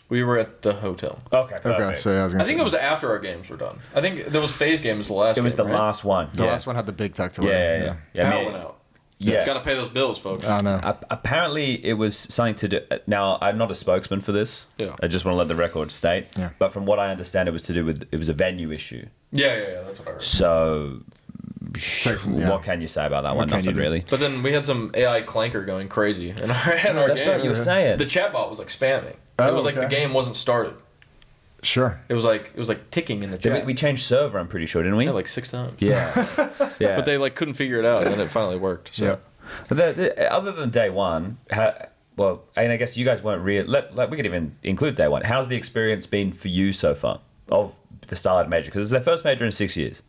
We were at the hotel. Okay, perfect. Okay. So yeah, I was gonna I think it was after our games were done. I think there was phase games the last It was game, the right? last one. the last one had the big tech delay. Yeah. Power me- went out. Yes. Got to pay those bills, folks. I know. Apparently, it was something to do. Now, I'm not a spokesman for this. Yeah. I just want to let the record state. Yeah. But from what I understand, it was to do with it was a venue issue. Yeah, that's what I heard. So, yeah. what can you say about that one? can you Nothing do? really. But then we had some AI clanker going crazy in our That's game. right. You were saying. The chatbot was like spamming. Oh, It was like the okay. game wasn't started. Sure. It was like ticking in the chat. We changed server. I'm pretty sure, didn't we? Yeah, like 6 times. Yeah. Yeah. But they like couldn't figure it out, and then it finally worked. So. Yeah. But other than day one, well, and I guess you guys weren't real. We could even include day one. How's the experience been for you so far of the Starlight Major? Because it's their first major in 6 years.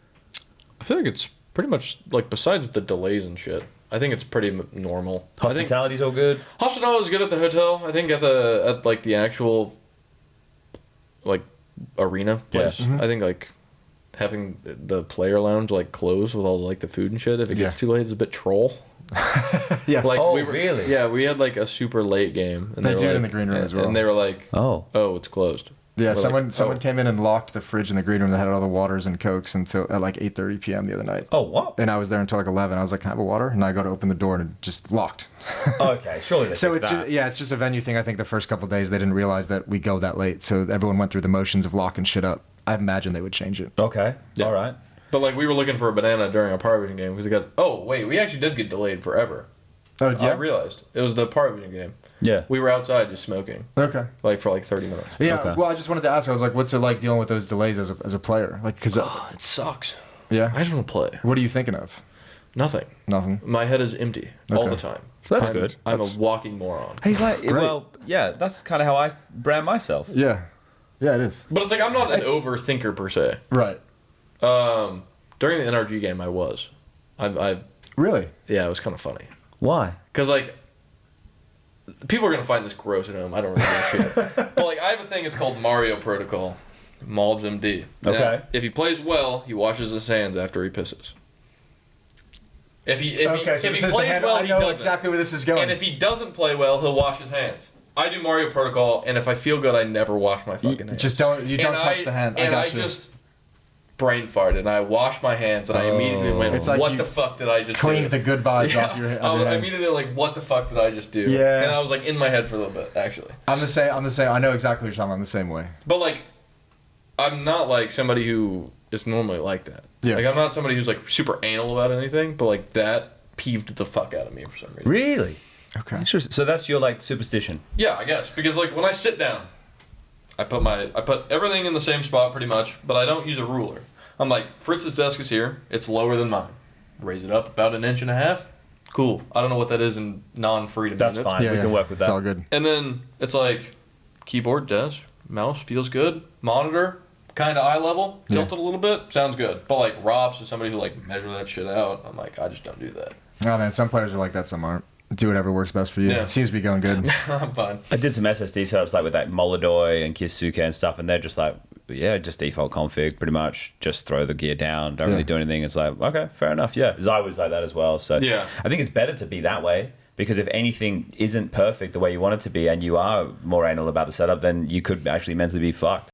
I feel like it's pretty much like besides the delays and shit. I think it's pretty normal. Hospitality's all good. Hospitality was good at the hotel. I think at like the actual like arena place. Yeah. Mm-hmm. I think like having the player lounge like closed with all like the food and shit. If it gets Yeah. too late, it's a bit troll. Yes. Like Oh, we were, really? Yeah, we had like a super late game. And They were do it like- in the green room and- as well. And they were like, Oh. it's closed. Yeah, We're like, someone came in and locked the fridge in the green room that had all the waters and cokes until at like 8:30 p.m. the other night. Oh, what? And I was there until like 11. I was like, "Can I have a water?" And I go to open the door and it just locked. Okay, surely they So fixed it's that. just, it's just a venue thing. I think the first couple of days they didn't realize that we go that late, so everyone went through the motions of locking shit up. I imagine they would change it. Okay, Yeah. all right. But like we were looking for a banana during our Power Vision game because we got. Oh wait, we actually did get delayed forever. Oh I realized it was the Power Vision game. Yeah. We were outside just smoking, Okay. like for like 30 minutes. Yeah. Okay. Well, I just wanted to ask. I was like, "What's it like dealing with those delays as a player?" Like, because Oh, it sucks. yeah. I just want to play. What are you thinking of? Nothing. Nothing. My head is empty all Okay. the time. That's I'm- good. I'm That's- a walking moron. He's like, Great. well, yeah, that's kind of how I brand myself. Yeah. Yeah, it is. But it's like I'm not an It's- overthinker per se. Right. During the NRG game, I was. I Really? yeah, it was kind of funny Why? because like people are gonna find this gross at home. I don't really give a shit. But like I have a thing. It's called Mario Protocol. Malbs MD. Okay. Now, if he plays well, he washes his hands after he pisses. If he Okay, so if this he is plays the hand. well, I he know doesn't. exactly where this is going. And if he doesn't play well, he'll wash his hands. I do Mario Protocol, and if I feel good, I never wash my fucking hands. just don't touch the hand. And I I got you. just brain farted, and I washed my hands, and I immediately went, It's like "What you the fuck did I just cleaned do?" the good vibes Yeah, off your, I of was your hands. immediately like, "What the fuck did I just do?" Yeah. And I was like in my head for a little bit, actually. I'm the same. I know exactly what you're talking about. I'm the same way. But like, I'm not like somebody who is normally like that. Yeah. Like I'm not somebody who's like super anal about anything, but like that peeved the fuck out of me for some reason. Really? Okay. Interesting. So that's your like superstition. Yeah, I guess because like when I sit down, I put everything in the same spot pretty much, but I don't use a ruler. I'm like, Fritz's desk is here. It's lower than mine. Raise it up about 1.5 inches. Cool. I don't know what that is in non-freedom That's units. fine. We can work with that. It's all good. And then it's like keyboard, desk, mouse feels good. Monitor, kind of eye level, tilted a little bit, sounds good. But like Rob's is somebody who like measure that shit out. I'm like, I just don't do that. Oh man, some players are like that, some aren't. Do whatever works best for you. Yeah. Seems to be going good. I'm fine. I did some SSD setups like with like Molodoi and Kisuke and stuff, and they're just like, yeah, just default config, pretty much. Just throw the gear down, don't really do anything. It's like, okay, fair enough. Yeah, Zai was like that as well. So Yeah. I think it's better to be that way, because if anything isn't perfect the way you want it to be, and you are more anal about the setup, then you could actually mentally be fucked.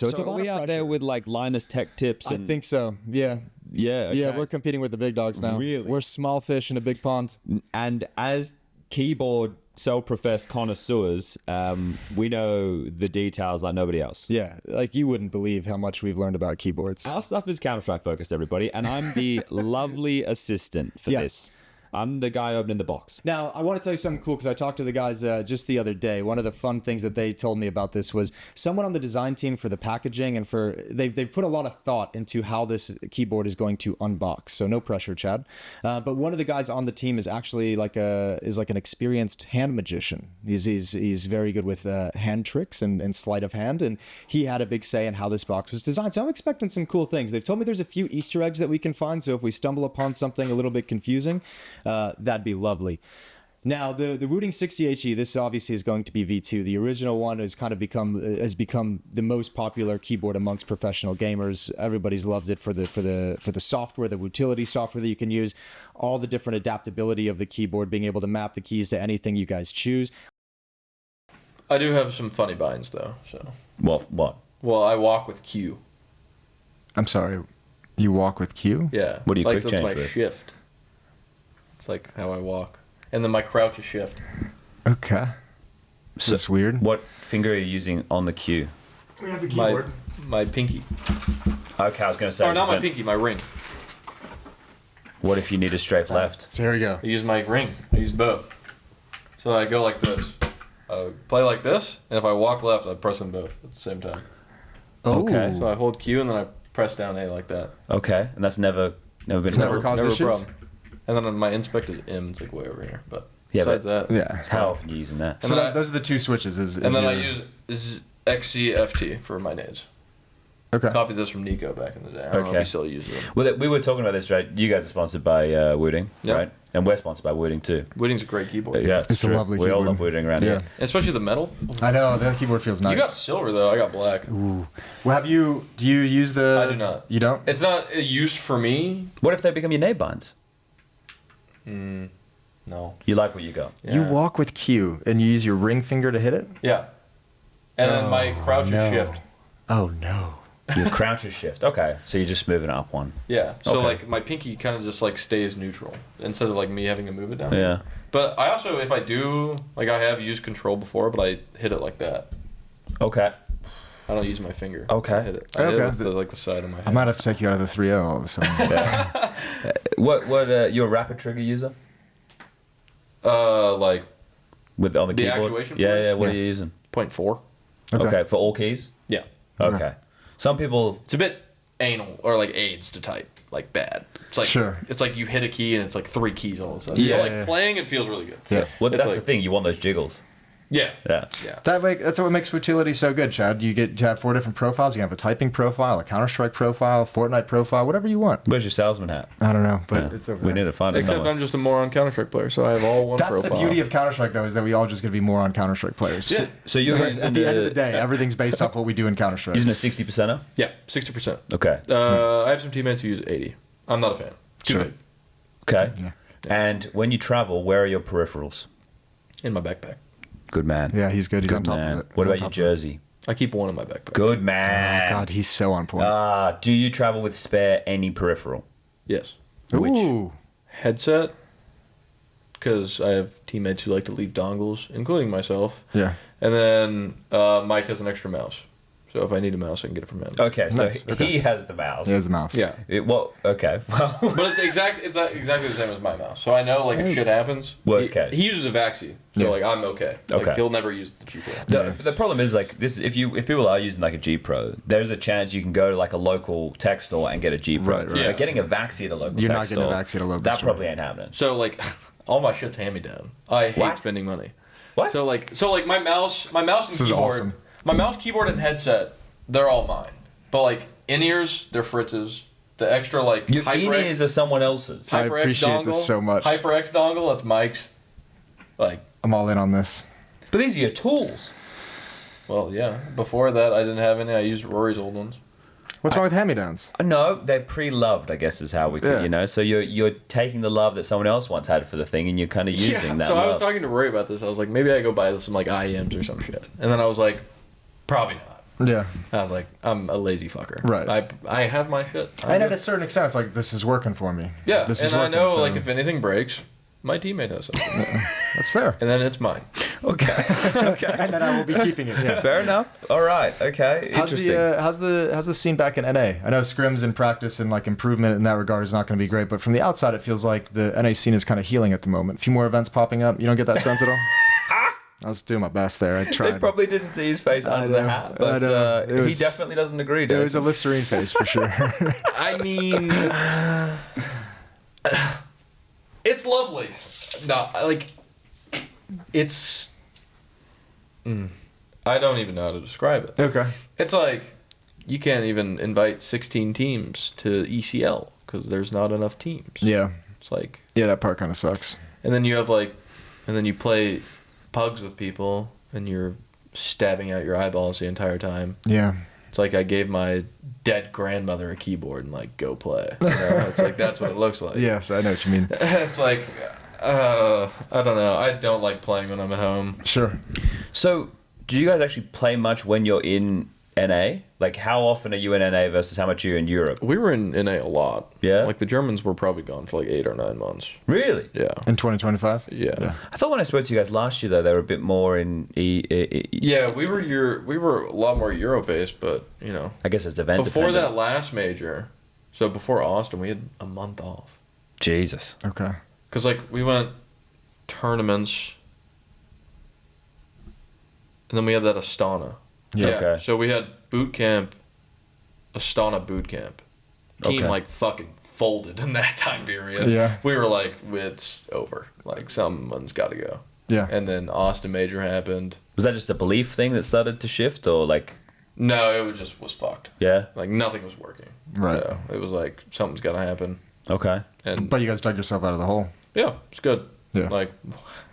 So it's a lot are we of out there pressure. with like Linus Tech Tips? I And, think so. Yeah. yeah, Yeah, okay. we're competing with the big dogs now. Really? We're small fish in a big pond. And as keyboard self-professed connoisseurs, we know the details like nobody else. Yeah, like you wouldn't believe how much we've learned about keyboards. Our stuff is Counter-Strike focused, everybody, and I'm the lovely assistant for this. I'm the guy opening the box. Now, I want to tell you something cool because I talked to the guys just the other day. One of the fun things that they told me about this was someone on the design team for the packaging and for they've put a lot of thought into how this keyboard is going to unbox. So no pressure, Chad. But one of the guys on the team is actually like an experienced hand magician. He's very good with hand tricks and sleight of hand, and he had a big say in how this box was designed. So I'm expecting some cool things. They've told me there's a few Easter eggs that we can find. So if we stumble upon something a little bit confusing, that'd be lovely. Now, the Wooting 60HE, this obviously is going to be V2. The original one has kind of become the most popular keyboard amongst professional gamers. Everybody's loved it for the software, the utility software that you can use, all the different adaptability of the keyboard, being able to map the keys to anything you guys choose. I do have some funny binds though. So. What? Well, I walk with Q. I'm sorry, you walk with Q? Yeah. What do you like, quick that's change my with? shift. It's like how I walk. And then my crouch is shift. Okay. So That's weird. What finger are you using on the cue? We have the My pinky. Okay, I was going to say. Or not my pinky, my ring. What if you need a strafe left? So here we go. I use my ring. I use both. So I go like this. I play like this, and if I walk left, I press them both at the same time. Oh. Okay. So I hold Q and then I press down A like that. Okay, and that's never been It's a never problem. caused Never a issues? problem. And then my inspect is M. It's like way over here. But Yeah, besides but- that. Yeah. How often are you using that? So And then those are the two switches. And then I use XCFT for my nades. Okay. Copied this from Nico back in the day. I don't know if Okay. he still uses them. Well, we were talking about this, right? You guys are sponsored by Wooting, Yeah. right? And we're sponsored by Wooting too. Wooting's a great keyboard. Yeah, It's a true. lovely We all keyboard. love Wooting around Yeah. here. Especially the metal. I know that keyboard feels nice. You got silver though. I got black. Ooh. Well, do you use the? I do not. You don't? It's not a use for me. What if they become your nade binds? No. You like what you got. You Yeah. walk with Q and you use your ring finger to hit it? Yeah. And then my crouch no. is shift. Oh no. Your crouch is shift. Okay, so you're just moving up one. Yeah. So Okay. like my pinky kind of just like stays neutral instead of like me having to move it down. Yeah. But I also, if I do, like I have used control before, but I hit it like that. Okay. I don't use my finger. Okay. I hit it. I hit Okay. it with like the side of my I hand. might have to take you out of the 3.0 all of a sudden. What you're a rapid trigger user Like with on the The keyboard? actuation Yeah, points? yeah. What Yeah. are you using? 0.4. Okay, for all keys. Yeah. Okay. Some people. It's a bit anal or like AIDS to type, like bad. It's like Sure. It's like you hit a key and it's like 3 keys all of a sudden. Yeah. But like Yeah. playing, it feels really good. Yeah. Well, It's that's like- the thing. You want those jiggles. Yeah. Yeah. Yeah. That's what makes Futility so good, Chad. You get to have 4 different profiles. You can have a typing profile, a Counter-Strike profile, Fortnite profile, whatever you want. Where's your salesman hat? I don't know, but Yeah. it's over We there. need to find it Except somewhere. I'm just a moron Counter-Strike player, so I have all one That's profile. the beauty of Counter-Strike, though, is that we all just going to be more on Counter-Strike players. Yeah. So you're At using the end of the day, everything's based off what we do in Counter-Strike. using a 60%er? Yeah, 60%. Okay. I have some teammates who use 80. I'm not a fan. Too Sure. big. Okay. Yeah. And when you travel, where are your peripherals? In my backpack. Good man. Yeah, he's good. He's on Good top man. of it. What He's on about your top of it. jersey? I keep one in my backpack. Good Oh, man. God, he's so on point. Do you travel with spare any peripheral? Yes. Which? Ooh. Headset, because I have teammates who like to leave dongles, including myself. Yeah. And then Mike has an extra mouse. So if I need a mouse, I can get it from him. Okay, so Nice. he has the mouse. He has the mouse. Yeah. Okay. Well, But it's exactly the same as my mouse. So I know like if shit happens, Worst case. he uses a Vaxi, so Yeah. like I'm okay. Like Okay. he'll never use the G Pro. the problem is like this: if people are using like a G Pro, there's a chance you can go to like a local tech store and get a G Pro. Right, right. Yeah. Like getting a Vaxi at a local You're tech not getting store, a Vaxi at a local that store. probably ain't happening. So like all my shit's hand me down. I hate What? spending money. What? So like my mouse and This is keyboard, awesome. my mouse, keyboard, and headset, they're all mine. But like in-ears, they're Fritz's. The extra like Your HyperX in-ears are someone else's. I HyperX appreciate dongle, this so much. HyperX dongle, that's Mike's. Like, I'm all in on this. But these are your tools. well, yeah. Before that, I didn't have any. I used Rory's old ones. What's wrong with hand-me-downs? No, they're pre-loved, I guess is how we could, Yeah. So you're taking the love that someone else once had for the thing and you're kind of using that So love. I was talking to Rory about this. I was like, maybe I go buy some like IEMs or some shit. And then I was like, probably not. Yeah. I was like, I'm a lazy fucker. Right. I have my shit. And at a certain extent, it's like, this is working for me. Yeah, This and is I working, know so- like if anything breaks, my teammate has something, That's fair. and then it's mine. Okay. And then I will be keeping it, yeah. Fair enough. All right. Okay. How's Interesting. how's the scene back in NA? I know scrims in practice and like improvement in that regard is not going to be great, but from the outside it feels like the NA scene is kind of healing at the moment. A few more events popping up. You don't get that sense at all? I was doing my best there. I tried. They probably didn't see his face I under the know, hat, I but know. It he was- definitely doesn't agree. It was a Jason. Listerine face for sure. I mean, it's lovely. No, like, it's. I don't even know how to describe it. Okay. It's like you can't even invite 16 teams to ECL because there's not enough teams. Yeah. It's like, Yeah, that part kind of sucks. and then you have like, and then you play pugs with people and you're stabbing out your eyeballs the entire time. Yeah. It's like I gave my dead grandmother a keyboard and like go play. You know? It's like that's what it looks like. Yes, I know what you mean. It's like, I don't know. I don't like playing when I'm at home. Sure. So, do you guys actually play much when you're in NA? Like, how often are you in NA versus how much are you in Europe? We were in NA a lot. Yeah? Like the Germans were probably gone for like 8 or 9 months. Really? Yeah. In 2025? Yeah. I thought when I spoke to you guys last year, though, they were a bit more in. Yeah, we were a lot more Euro based, but you know, I guess it's event before that dependent. last major, so before Austin, we had a month off. Jesus. Okay. Cause like we went tournaments, and then we had that Astana. Yeah. Okay. So we had boot camp, Astana boot camp. Team Okay. like fucking folded in that time period. Yeah. We were like, it's over. Like someone's got to go. Yeah. And then Austin Major happened. Was that just a belief thing that started to shift, or like, No, it was fucked. yeah? Like nothing was working. Right. So it was like something's got to happen. Okay. And But you guys dug yourself out of the hole. yeah, it's good. Yeah. Like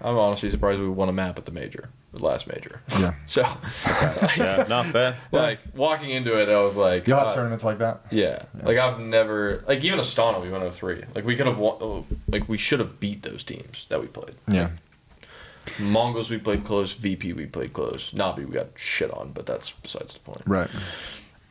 I'm honestly surprised we won a map at the major, the last major. Yeah. So Yeah, not fair. like walking into it, I was like, You'll have tournaments like that? Yeah. Like I've never like even Astana we went 03. Like we could have like we should have beat those teams that we played. Yeah. Mongols we played close, VP we played close. Navi we got shit on, but that's besides the point. Right.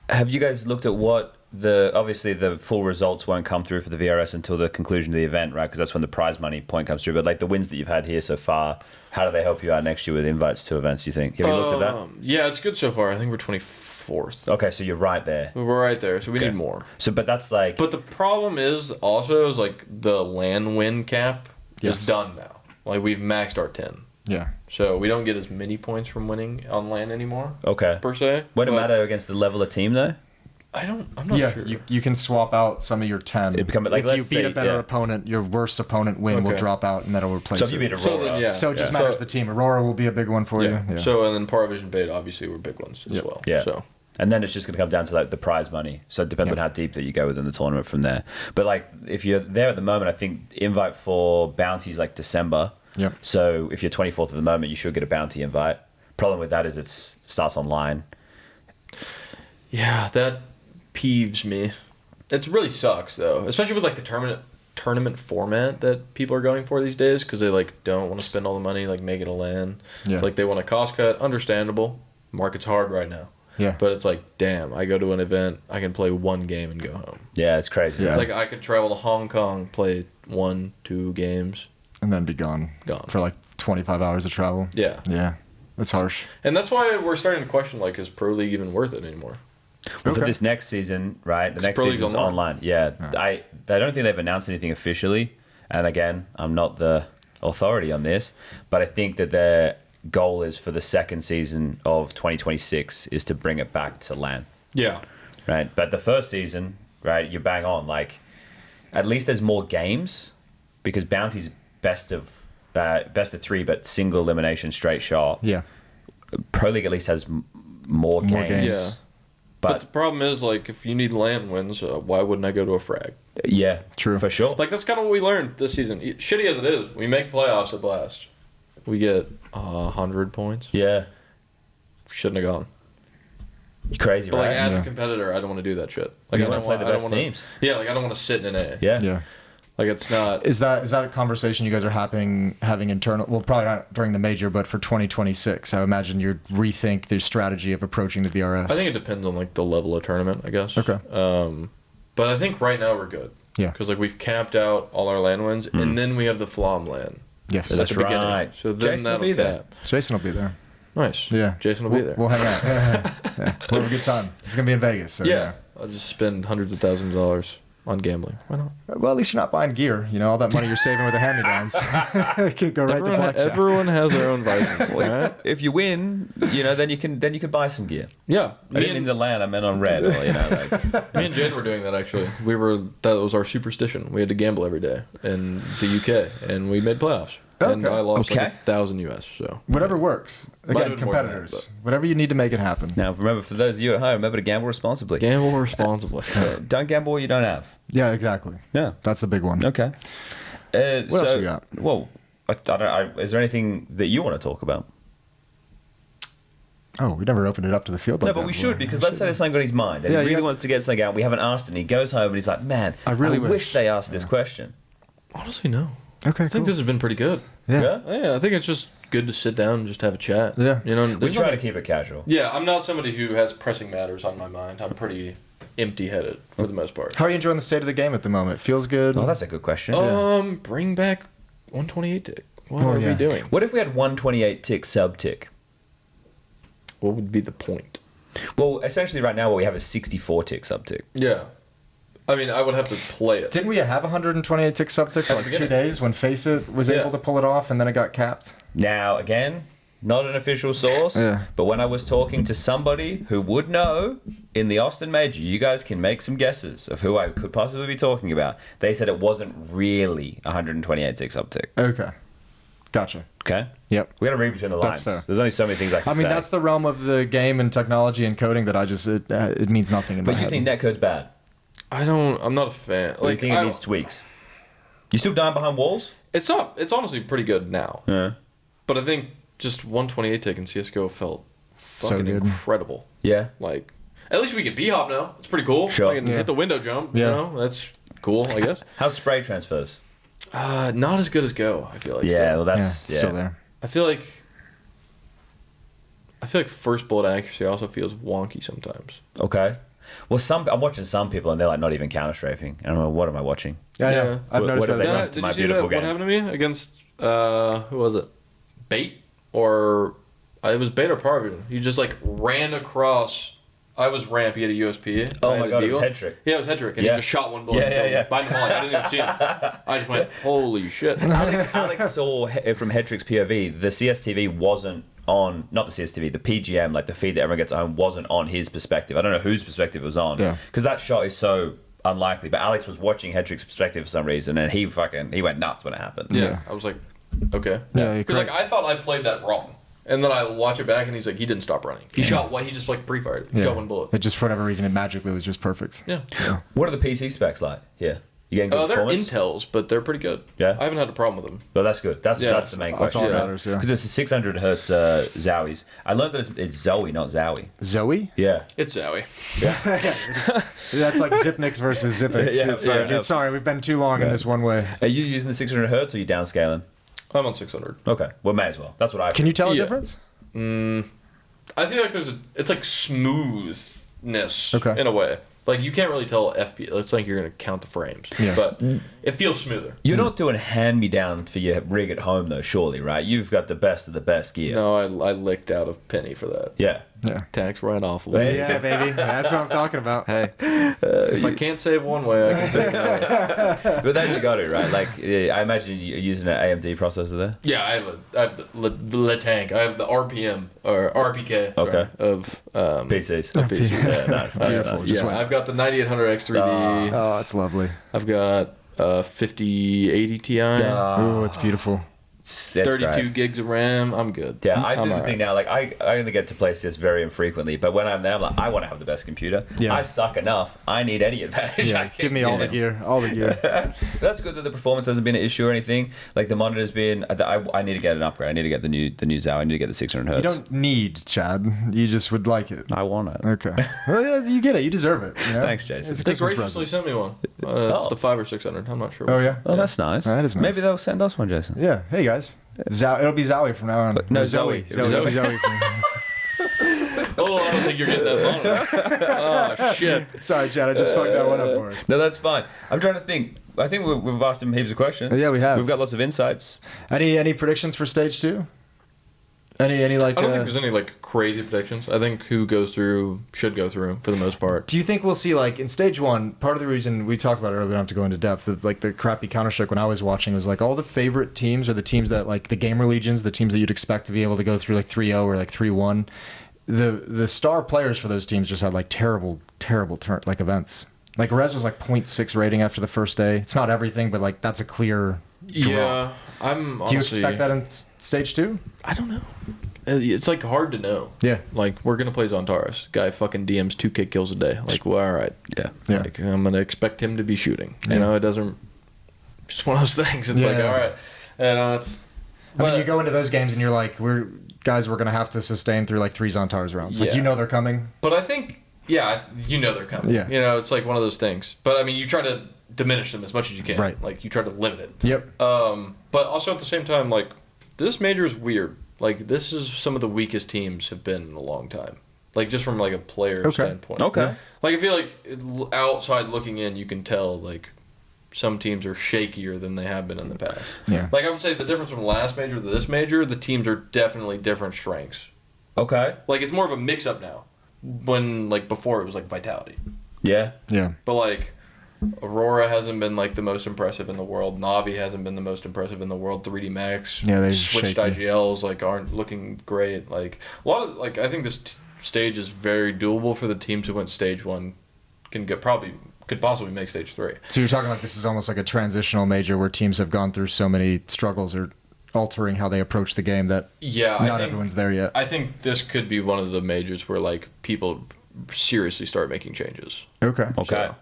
Have you guys looked at what obviously the full results won't come through for the VRS until the conclusion of the event, right? Because that's when the prize money point comes through. But like the wins that you've had here so far, how do they help you out next year with invites to events, do you think? Have you looked at that? Yeah, it's good so far. I think we're 24th. Okay, so you're right there. We're right there, so we Okay. need more. So, but that's like, But the problem is also is like the LAN win cap Yes. is done now. Like we've maxed our 10. Yeah. So we don't get as many points from winning on LAN anymore, okay. per se. Would it But matter against the level of team though? I'm not Yeah, sure. you can swap out some of your 10. It become- like, if you let's beat say, a better yeah. opponent, your worst opponent win will Okay. drop out, and that'll replace So if you beat it. Aurora, So then, yeah. So it just Yeah. matters So- the team. Aurora will be a big one for yeah. you. Yeah. So and then Paravision Beta obviously were big ones as Yep. well. Yeah. So And then it's just going to come down to like the prize money. So it depends on how deep that you go within the tournament from there. But like if you're there at the moment, I think invite for bounties like December. Yep. So if you're 24th at the moment, you should get a bounty invite. Problem with that is it starts online. yeah, that peeves me. It really sucks though, especially with like the tournament format that people are going for these days because they like don't want to spend all the money like make it a LAN. Yeah. It's like they want a cost cut. Understandable. Market's hard right now. Yeah. But it's like, damn, I go to an event, I can play one game and go home. Yeah, it's crazy. Yeah. It's like I could travel to Hong Kong, play 1-2 games. And then be gone. Gone. For like 25 hours of travel. Yeah. Yeah. That's harsh. And that's why we're starting to question, like, is Pro League even worth it anymore? Well, for Okay. this next season, right? The next Pro League's season's online. online. Yeah. I don't think they've announced anything officially. And again, I'm not the authority on this, but I think that their goal is for the second season of 2026 is to bring it back to LAN. Yeah. Right. But the first season, right, you bang on. Like, at least there's more games because Bounty's best of 3, but single elimination straight shot. Yeah. Pro League at least has more games. games. Yeah. But the But problem is, like, if you need LAN wins, why wouldn't I go to a frag? yeah, True. for sure. Like, that's kind of what we learned this season. Shitty as it is, we make playoffs at Blast. We get 100 points. Yeah, Shouldn't have gone. crazy, But, like, right? as Yeah. a competitor, I don't want to do that shit. Like, You I wanna don't play want the I don't best wanna, teams. Yeah, like, I don't want to sit in an A. Yeah. Yeah. Like, it's not. Is that a conversation you guys are having internal? Well, probably not during the major, but for 2026, I imagine you'd rethink the strategy of approaching the BRS. I think it depends on, like, the level of tournament, I guess. Okay. But I think right now we're good. Yeah. Because, like, we've capped out all our LAN wins, and then we have the Flom LAN. Yes. at That's the beginning. right. So then Jason will that'll be there. cap. Jason will be there. Nice. Yeah. Jason will be there. We'll hang out. Yeah. We'll have a good time. It's gonna be in Vegas. So, yeah. I'll just spend hundreds of thousands of dollars on gambling. Why not? Well, at least you're not buying gear. You know, all that money you're saving with the hand-me-downs could go right to blackjack. Everyone has their own vices. Right? If you win, then you can buy some gear. Yeah. I didn't mean the land. I meant on red. Or, Me and Jade were doing that actually. That was our superstition. We had to gamble every day in the UK, and we made playoffs. And Okay. I lost Okay. like 1,000 US. So Whatever works. Might Again, have been more than that, competitors. Whatever you need to make it happen. Now, remember, for those of you at home, remember to gamble responsibly. gamble responsibly. Don't gamble what you don't have. Yeah, exactly. Yeah. That's the big one. Okay. What else we got? Well, is there anything that you want to talk about? Oh, we never opened it up to the field. No, like but that we before. should, because let's say there's something on his mind and Yeah, he really yeah. wants to get something out. We haven't asked it, and he goes home and he's like, man, I really wish wish. they asked this question. Honestly, no. Okay, I think cool. this has been pretty good. Yeah. Yeah, I think it's just good to sit down and just have a chat. Yeah. You know, We there's try to nothing- keep it casual. Yeah, I'm not somebody who has pressing matters on my mind. I'm pretty empty-headed for the most part. How are you enjoying the state of the game at the moment? Feels good? Oh, that's a good question. Bring back 128 tick. What Oh, are yeah. we doing? What if we had 128 tick sub tick? What would be the point? Well, essentially, right now, what we have is 64 tick sub tick. Yeah. I mean, I would have to play it. Didn't we have 128 tick subtick for At the like 2 beginning. days when Face It was Yeah. able to pull it off and then it got capped? Now, again, not an official source, Yeah. but when I was talking to somebody who would know in the Austin Major, you guys can make some guesses of who I could possibly be talking about. They said it wasn't really 128 tick sub tick. Okay. Gotcha. Okay? Yep. We got to read between the lines. That's fair. There's only so many things I can I mean, say. that's the realm of the game and technology and coding that it means nothing in But my you head. think netcode's bad? I'm not a fan. Or you think it needs tweaks? You still dying behind walls? It's honestly pretty good now. Yeah. But I think just 128 tick in CSGO felt So fucking good. incredible. Yeah. Like, at least we can B-hop now. It's pretty cool. Sure. I can Yeah. hit the window jump. Yeah. You know, that's cool, I guess. How's spray transfers? Not as good as Go, I feel like. Yeah, still. well, that's... Yeah, it's still there. I feel like first bullet accuracy also feels wonky sometimes. Okay. Well, I'm watching some people, and they're like not even counter strafing. I don't know, what am I watching? Yeah, yeah. Yeah. I've What- noticed what have that. they as done? well. to my you see beautiful that? game. What happened to me against who was it? Bait or it was Bait or Parvin. He just like ran across. I was ramp. He had a USP. Oh I had my a God, it was deagle. head trick. Yeah, it was head trick, and Yeah. he just shot one bullet. Yeah. Behind the volley. I didn't even see him. I just went, holy shit. Alex saw from Hedrick's POV, the CSTV wasn't on, not the CSTV, the PGM, like the feed that everyone gets at home, wasn't on his perspective. I don't know whose perspective it was on. Yeah. Because that shot is so unlikely. But Alex was watching Hedrick's perspective for some reason, and he went nuts when it happened. Yeah. Yeah. I was like, okay. Yeah, Because like I thought I played that wrong. And then I watch it back, and he's like, he didn't stop running. He shot one. He just like pre-fired. He Yeah. shot one bullet. It just, for whatever reason, it magically was just perfect. Yeah. What are the PC specs like here? You getting good They're performance? Intels, but they're pretty good. Yeah? I haven't had a problem with them. Well, that's good. That's Yeah, the main that's question. all that matters, yeah. Because it's a 600 hertz Zowies. I learned that it's Zoe, not Zowie. Zoe? Yeah. It's Zowie. That's like Zipnix versus Zipix. Yeah, It's yeah, like, yeah. sorry, we've been too long in this one way. Are you using the 600 hertz or are you downscaling? I'm on 600. Okay. Well, may as well. That's what I Can you tell a Yeah. difference? I feel like it's like smoothness Okay. in a way. Like, you can't really tell FPS. It's like you're going to count the frames. Yeah. But it feels smoother. You're not doing hand-me-down for your rig at home, though, surely, right? You've got the best of the best gear. No, I licked out a penny for that. Yeah. Yeah. Tax right off. Of it. Yeah, baby. That's what I'm talking about. Hey, if I can't save one way, I can save another. But then you got it, right? Like, I imagine you're using an AMD processor there. Yeah, I have the Le Tank. I have the RPM or RPK. Sorry, Okay. Of PCs. PCs. Yeah, nice. Beautiful. nice. Just Yeah, went- I've got the 9800 X3D. Oh, it's lovely. I've got 5080 Ti. Oh, it's beautiful. That's 32 great. gigs of RAM. I'm good. Yeah, I I'm do the alright. thing now. Like, I only get to play CS very infrequently, but when I'm there, I'm like, I want to have the best computer. Yeah. I suck enough. I need any advantage. I Yeah, can give me all the get. gear. All the gear. That's good that the performance hasn't been an issue or anything. Like, the monitor's been. I need to get an upgrade. I need to get the new ZOO. I need to get the 600 hertz. You don't need, Chad. You just would like it. I want it. Okay. Well, yeah, you get it. You deserve it. You know? Thanks, Jason. It's a They Christmas graciously present. sent me one. It's the 500 or 600. I'm not sure. Oh, yeah? Oh, that's nice. That is nice. Maybe they'll send us one, Jason. Yeah. Hey, guys. It'll be Zowie from now on. No, Or Zoe. Zoe. It'll be Zoe from Oh, I don't think you're getting that monitor. Oh, shit. Sorry, Chad. I just fucked that one up for us. No, that's fine. I'm trying to think. I think we've asked him heaps of questions. Yeah, we have. We've got lots of insights. Any predictions for stage 2? Any like? I don't think there's any like crazy predictions. I think who goes through should go through for the most part. Do you think we'll see like in stage 1? Part of the reason we talked about it earlier, we don't have to go into depth. Of, like the crappy Counter-Strike when I was watching was like all the favorite teams are the teams that like the gamer legions, the teams that you'd expect to be able to go through like 3-0 or like 3-1. The star players for those teams just had like terrible like events. Like Rez was like 0.6 rating after the first day. It's not everything, but like that's a clear drop. Yeah, I'm. Honestly, Do you expect that in stage 2? I don't know. It's like hard to know. Yeah. Like we're gonna play Zontaris. Guy fucking DMs 2K kills a day. Like, well, all right. Yeah. Yeah. Like I'm gonna expect him to be shooting. Yeah. You know, it doesn't. Just one of those things. It's like, Yeah. all right. And it's. I mean, but- you go into those games and you're like, we're gonna have to sustain through like 3 Zontars rounds. Like Yeah. you know they're coming. But I think, yeah, you know they're coming. Yeah. You know, it's like one of those things. But I mean, you try to diminish them as much as you can. Right. Like you try to limit it. Yep. But also at the same time, like this major is weird. Like this is some of the weakest teams have been in a long time. Like just from like a player Okay. standpoint. Okay. Like I feel like outside looking in, you can tell like some teams are shakier than they have been in the past. Yeah. Like I would say the difference from last major to this major, the teams are definitely different strengths. Okay. Like it's more of a mix up now. When like before it was like vitality. Yeah. Yeah. But like Aurora hasn't been like the most impressive in the world. Navi hasn't been the most impressive in the world. 3D Max, Yeah, they're switched shaky. IGLs like aren't looking great. Like a lot of like I think this stage is very doable for the teams who went stage 1. Could possibly make stage 3. So you're talking like this is almost like a transitional major where teams have gone through so many struggles or altering how they approach the game that Yeah, not everyone's there yet. I think this could be one of the majors where like people seriously start making changes. Okay. Okay. So,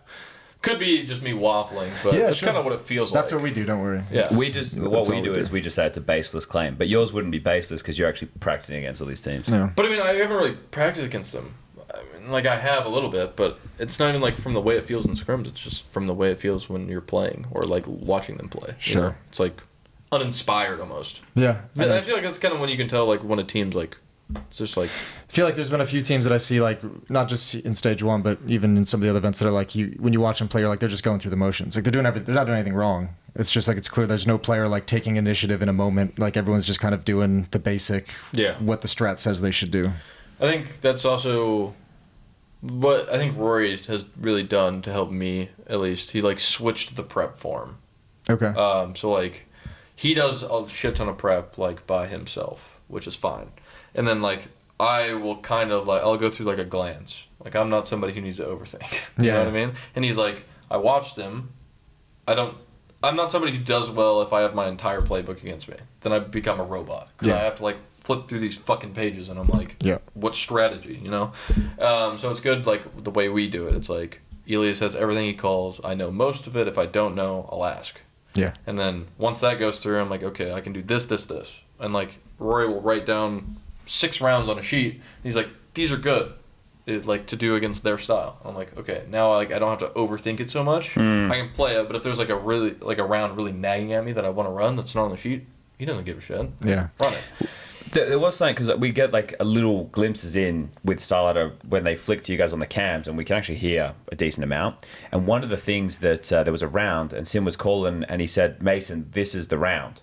could be just me waffling, but Yeah, that's sure. kind of what it feels That's like. what we do. Don't worry. Yeah. We just what That's we all do we is do. we just say it's a baseless claim, but yours wouldn't be baseless because you're actually practicing against all these teams. Yeah. But I mean, I haven't really practiced against them. I mean, like I have a little bit, but it's not even like from the way it feels in scrims. It's just from the way it feels when you're playing or like watching them play. You Sure. know? It's like uninspired almost. Yeah. I feel like that's kind of when you can tell like when a team's like, it's just like, I feel like there's been a few teams that I see like not just in stage 1, but even in some of the other events that are like when you watch them play, you're like they're just going through the motions. Like they're not doing anything wrong. It's just like it's clear there's no player like taking initiative in a moment. Like everyone's just kind of doing the basic what the strat says they should do. I think that's also what I think Rory has really done to help me at least. He like switched the prep form. Okay. So like he does a shit ton of prep like by himself, which is fine. And then like I will kind of like I'll go through like a glance. Like I'm not somebody who needs to overthink. You Yeah. know what I mean? And he's like, I watched him. I'm not somebody who does well if I have my entire playbook against me. Then I become a robot because Yeah. I have to like flip through these fucking pages and I'm like, Yeah. what strategy? You know? So it's good like the way we do it. It's like Elias has everything he calls. I know most of it. If I don't know, I'll ask. Yeah. And then once that goes through, I'm like, okay, I can do this, this, this. And like Rory will write down 6 rounds on a sheet. And he's like, these are good, like to do against their style. I'm like, okay, now like I don't have to overthink it so much. I can play it, but if there's like a round really nagging at me that I want to run that's not on the sheet, he doesn't give a shit. Yeah. Run it. There was something because we get like a little glimpses in with Starlighter when they flick to you guys on the cams, and we can actually hear a decent amount. And one of the things that there was a round, and Sim was calling, and he said, "Mason, this is the round."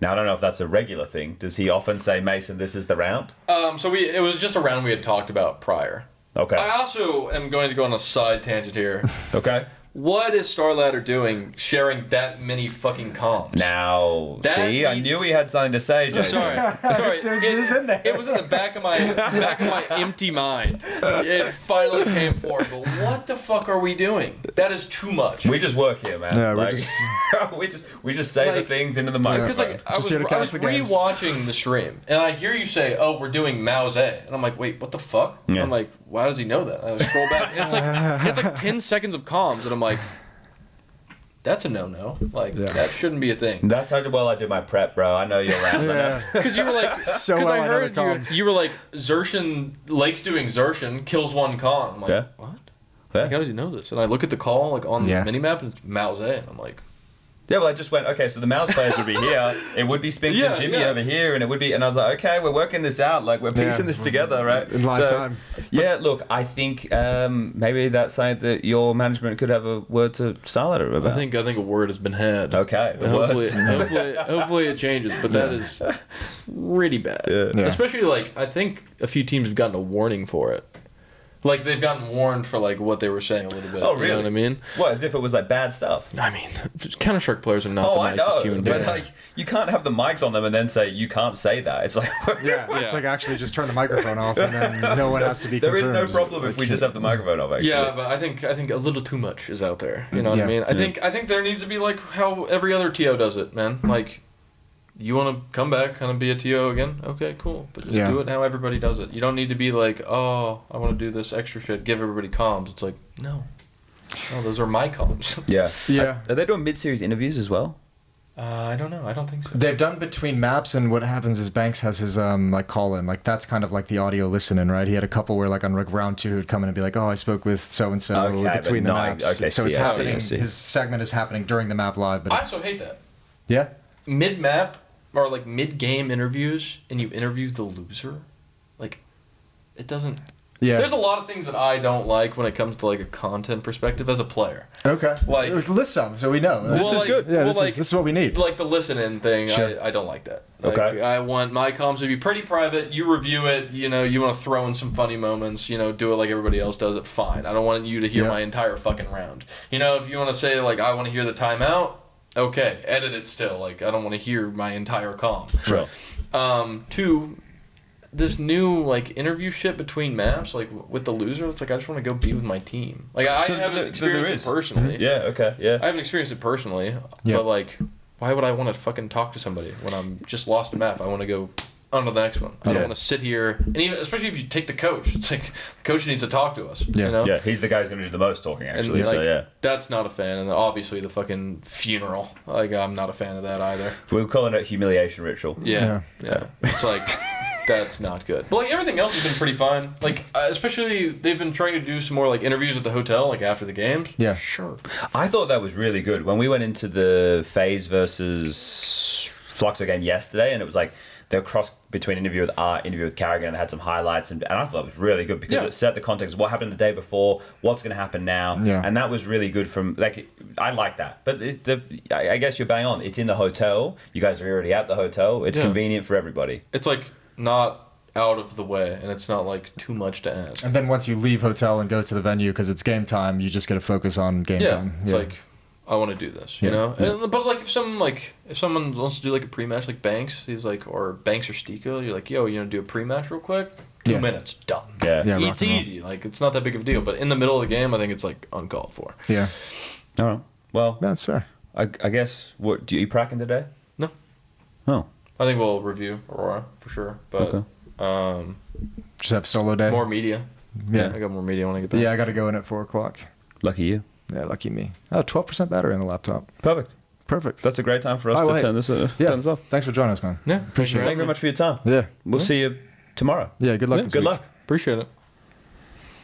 Now I don't know if that's a regular thing. Does he often say, "Mason, this is the round"? So it was just a round we had talked about prior. Okay. I also am going to go on a side tangent here. Okay. What is Starladder doing sharing that many fucking comms? Now, That see, I needs- knew he had something to say, Jason. Sorry. It was in there. It was in the back of my empty mind. It finally came forward. But what the fuck are we doing? That is too much. We just work here, man. Yeah, we just say the Like- things into the microphone. Because like I Just here to was catch the games. rewatching the stream and I hear you say, "Oh, we're doing Mao Zedong," and I'm like, "Wait, what the fuck?" Yeah. I'm like, "Why does he know that?" And I scroll back and it's like 10 seconds of comms, and I'm like, "That's a no-no. Like that shouldn't be a thing." That's how well I do my prep, bro. I know you're around. Yeah. Because you were like, So because well I I know heard the comms. you were like, Xertion, Lake's doing Xertion, kills one con. I'm like, Yeah. what? Yeah. Like, how does he know this? And I look at the call like on Yeah. the minimap and it's Mao Zedong. And I'm like, Yeah, well, I just went, okay, so the mouse players would be here, it would be Spinks Yeah, and Jimmy yeah. over here, and it would be, and I was like, okay, we're working this out, like, we're piecing this together, right? In live time. Yeah, look, I think maybe that's something that your management could have a word to Starlighter about. I think a word has been had. Okay, And hopefully, words. hopefully it changes, but that is pretty bad. Yeah. Especially like I think a few teams have gotten a warning for it. Like they've gotten warned for like what they were saying a little bit. Oh, You really? know what I mean? What, as if it was like bad stuff? I mean, Counter-Strike players are not Oh, the I nicest know, human but beings. like, you can't have the mics on them and then say, you can't say that. It's like, Yeah, it's like actually just turn the microphone off and then no one has to be there is concerned. no problem if we just have the microphone off, actually. Yeah, but I think a little too much is out there. You know what I Yeah. mean? I think there needs to be like how every other TO does it, man. Like, you want to come back, kind of be a TO again? Okay, cool. But just Yeah. do it how everybody does it. You don't need to be like, oh, I want to do this extra shit. Give everybody comms. It's like, no, those are my comms. Yeah. Yeah. Are they doing mid-series interviews as well? I don't know. I don't think so. They've done between maps, and what happens is Banks has his like call in, like that's kind of like the audio listening, right? He had a couple where like on like round 2 he'd come in and be like, "Oh, I spoke with so and so Okay, between but the not- maps." okay, so it's see, I see, happening. I see. His segment is happening during the map live, but I it's also hate that. yeah, Mid-map or like mid-game interviews and you interview the loser. Like, it doesn't... yeah. There's a lot of things that I don't like when it comes to like a content perspective as a player. Okay, Like- list some so we know. This is good. Yeah, well, this is what we need. Like the listen-in thing, Sure. I don't like that. Like, Okay. I want my comms to be pretty private. You review it. You know, you want to throw in some funny moments. You know, do it like everybody else does it. Fine. I don't want you to hear Yeah. my entire fucking round. You know, if you want to say like I want to hear the timeout, okay, edit it still. Like I don't want to hear my entire comm. Sure. Two, this new like interview shit between maps, like with the loser, it's like I just want to go be with my team. Like I So haven't there experienced it is. personally. Yeah, okay, yeah. I haven't experienced it personally, Yeah. but like, why would I want to fucking talk to somebody when I'm just lost a map? I want to go on to the next one. I Yeah. don't want to sit here, and even especially if you take the coach, it's like the coach needs to talk to us. Yeah. You know? Yeah, he's the guy who's going to do the most talking, And actually, like, so yeah. that's not a fan, and obviously the fucking funeral. Like I'm not a fan of that either. We're calling it humiliation ritual. Yeah. It's like that's not good. But like everything else has been pretty fine. Like especially they've been trying to do some more like interviews at the hotel, like after the games. Yeah. Sure. I thought that was really good. When we went into the FaZe versus Fluxo game yesterday, and it was like the cross between interview with Art, interview with Carrigan, and they had some highlights, and I thought it was really good because Yeah. it set the context of what happened the day before, what's going to happen now, Yeah. and that was really good from, like, I like that. But I guess you're bang on. It's in the hotel. You guys are already at the hotel. It's Yeah. convenient for everybody. It's like not out of the way, and it's not like too much to ask. And then once you leave hotel and go to the venue because it's game time, you just got to focus on game Yeah, time. it's like I want to do this, you Yeah, know. yeah. And, but like if someone wants to do like a pre-match, like Banks, he's like, or Banks or Stika, you're like, yo, you know, do a pre-match real quick, 2 Yeah. minutes, done. Yeah. Yeah. rock It's and roll. easy, like it's not that big of a deal. But in the middle of the game, I think it's like uncalled for. Yeah, All right. Well, that's fair. I guess, what, do you pracking today? No, Oh. I think we'll review Aurora for sure, but Okay. Just have solo day. more media. Yeah. I got more media when I get back. Yeah, I got to go in at 4:00. Lucky you. Yeah, lucky me. Oh, 12% battery in the laptop. Perfect. Perfect. That's a great time for us Oh, to wait. turn this Yeah. turn this off. Thanks for joining us, man. Yeah, Appreciate Thank you very much for your time. Yeah. We'll see you tomorrow. Yeah, good luck Yeah, this Good week. luck. Appreciate it.